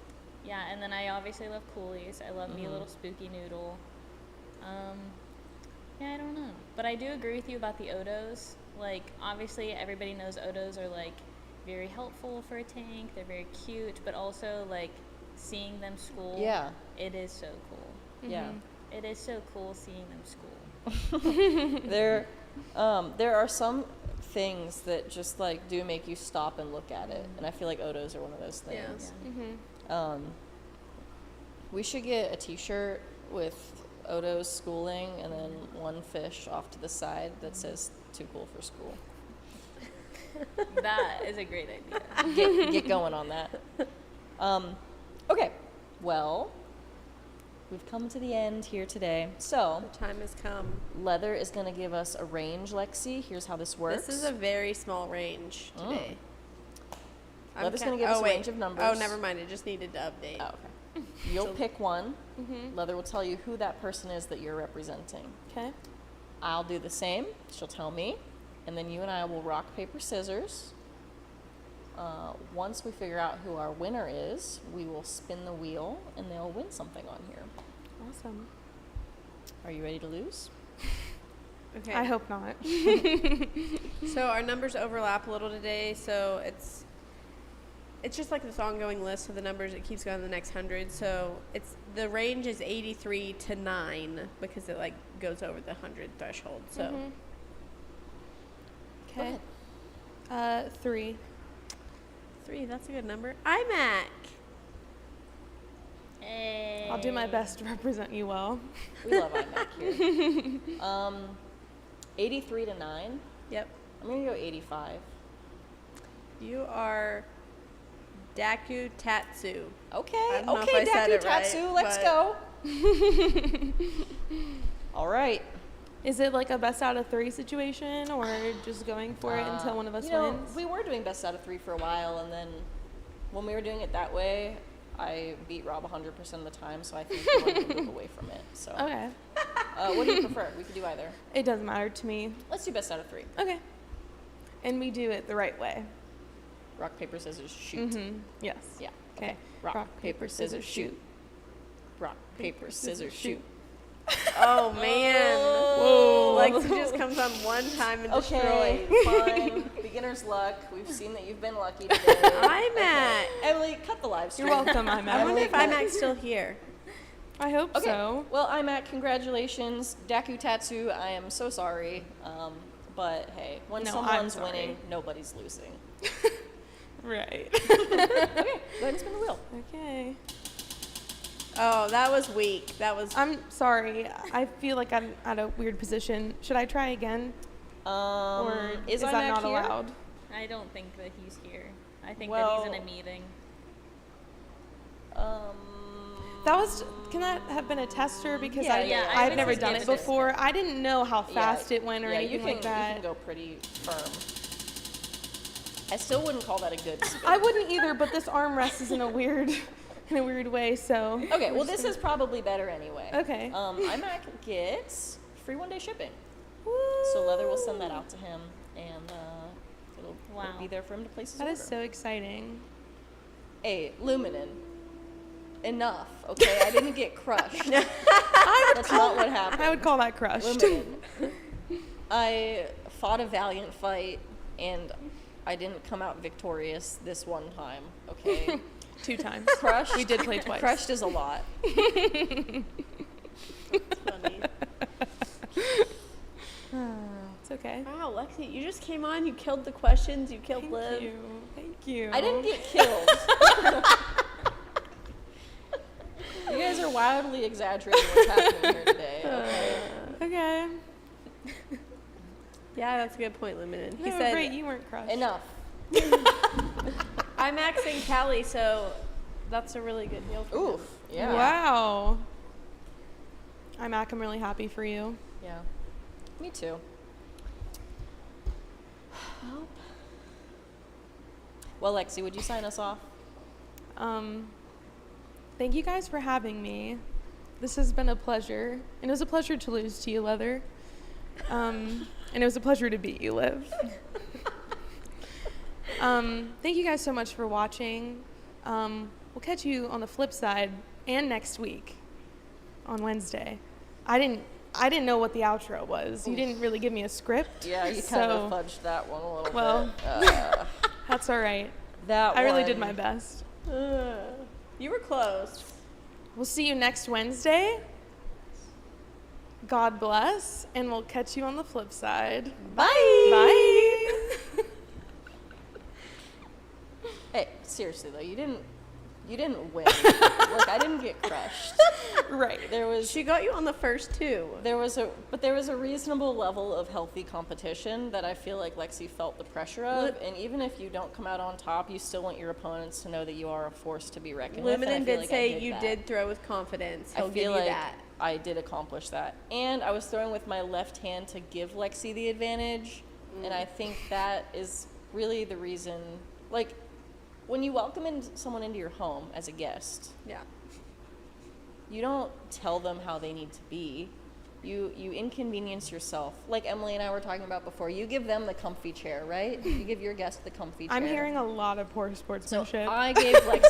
Yeah, and then I obviously love coolies. I love me a little spooky noodle. Yeah, I don't know. But I do agree with you about the Odos. Like, obviously everybody knows Odos are like very helpful for a tank. They're very cute, but also like seeing them school. Yeah. It is so cool. Yeah. It is so cool seeing them school. There are some things that just like do make you stop and look at it, and I feel like Odos are one of those things. Yeah. We should get a T-shirt with Odos schooling and then one fish off to the side that says "Too cool for school." That is a great idea. Get going on that. Okay, well, we've come to the end here today. So, The time has come. Leather is going to give us a range, Lexie. Here's how this works. This is a very small range today. Leather's going to give us a range of numbers. Oh, never mind. It just needed to update. Oh, okay. You'll pick one. Leather will tell you who that person is that you're representing. Okay. I'll do the same. She'll tell me. And then you and I will rock, paper, scissors. Once we figure out who our winner is, we will spin the wheel and they'll win something on here. Awesome. Are you ready to lose? Okay. I hope not. So our numbers overlap a little today, so it's just like this ongoing list of the numbers. It keeps going to the next 100. So the range is 83 to 9 because it like goes over the 100 threshold. So Okay. 3. 3, that's a good number. iMac. Hey. I'll do my best to represent you well. We love iMac here. 83 to 9. Yep. I'm going to go 85. You are Daku Tatsu. Okay. I don't know Okay, if I said Daku it right, Tatsu, let's but- go. All right. Is it like a best out of 3 situation, or just going for it until one of us wins? We were doing best out of 3 for a while, and then when we were doing it that way, I beat Rob 100% of the time, so I think we wanted to move away from it. So, Okay. what do you prefer? We could do either. It doesn't matter to me. Let's do best out of 3. Okay. And we do it the right way. Rock, paper, scissors, shoot. Yes. Yeah. Okay. Rock, paper, scissors, shoot. Rock, paper, scissors, shoot. Oh man. Whoa. Lexie just comes on one time and Okay, destroys. fine. Beginner's luck. We've seen that you've been lucky today. iMac. Emily, cut the live stream. You're welcome, I iMac. wonder if iMac's still here. I hope Okay. so. Well, iMac, congratulations. Daku Tatsu, I am so sorry. But hey, when No, someone's I'm sorry. winning, nobody's losing. Right. Okay, go ahead and spin the wheel. Okay. Oh, that was weak. That was. I'm sorry. I feel like I'm at a weird position. Should I try again? Or is that iMac not here? allowed? I don't think that he's here. I think Well- that he's in a meeting. That was. Can that have been a tester? Because Yeah, I've would never just done give it it a before. I didn't know how Yeah, fast it went or yeah, anything like You that. can go pretty firm. I still wouldn't call that a good spin. I wouldn't either, but this armrest is in a weird way. So. Okay, well, this is probably better anyway. Okay. iMac gets free 1-day shipping. So Leather will send that out to him, and it'll Wow. be there for him to place his That order. is so exciting. Hey, Luminen. Enough, okay? I didn't get crushed. That's not what happened. I would call that crushed. Luminen. I fought a valiant fight, and I didn't come out victorious this one time, okay? 2 times. Crushed. We did play twice. Crushed is a lot. Funny. It's okay. Wow, Lexie, you just came on. You killed the questions. You killed Liv. Thank you. I didn't get killed. You guys are wildly exaggerating what's happening here today. Okay? Okay. Yeah, that's a good point, Limited. He No, said, great, you weren't crushed. Enough. I'm maxing Callie, so that's a really good deal for him. Oof. Yeah. Wow. I'm really happy for you. Yeah. Me too. Well, Lexie, would you sign us off? Thank you guys for having me. This has been a pleasure. And it was a pleasure to lose to you, Leather. And it was a pleasure to beat you, Liv. Thank you guys so much for watching. We'll catch you on the flip side and next week on Wednesday. I didn't know what the outro was. You didn't really give me a script. Yeah, you kind of fudged that one a little Well, bit. that's all right. I really did my best. You were close. We'll see you next Wednesday. God bless, and we'll catch you on the flip side. Bye. Bye. Hey, seriously though, you didn't win. Like, I didn't get crushed. Right. She got you on the first 2. There was a reasonable level of healthy competition that I feel like Lexie felt the pressure of, and even if you don't come out on top, you still want your opponents to know that you are a force to be reckoned with. Liminen did say you did throw with confidence. He'll I give feel you like that. I did accomplish that, and I was throwing with my left hand to give Lexie the advantage, and I think that is really the reason. Like, when you welcome someone into your home as a guest, Yeah. you don't tell them how they need to be. You inconvenience yourself. Like Emily and I were talking about before, you give them the comfy chair, right? You give your guest the comfy chair. I'm hearing a lot of poor So sportsmanship. I gave Lexie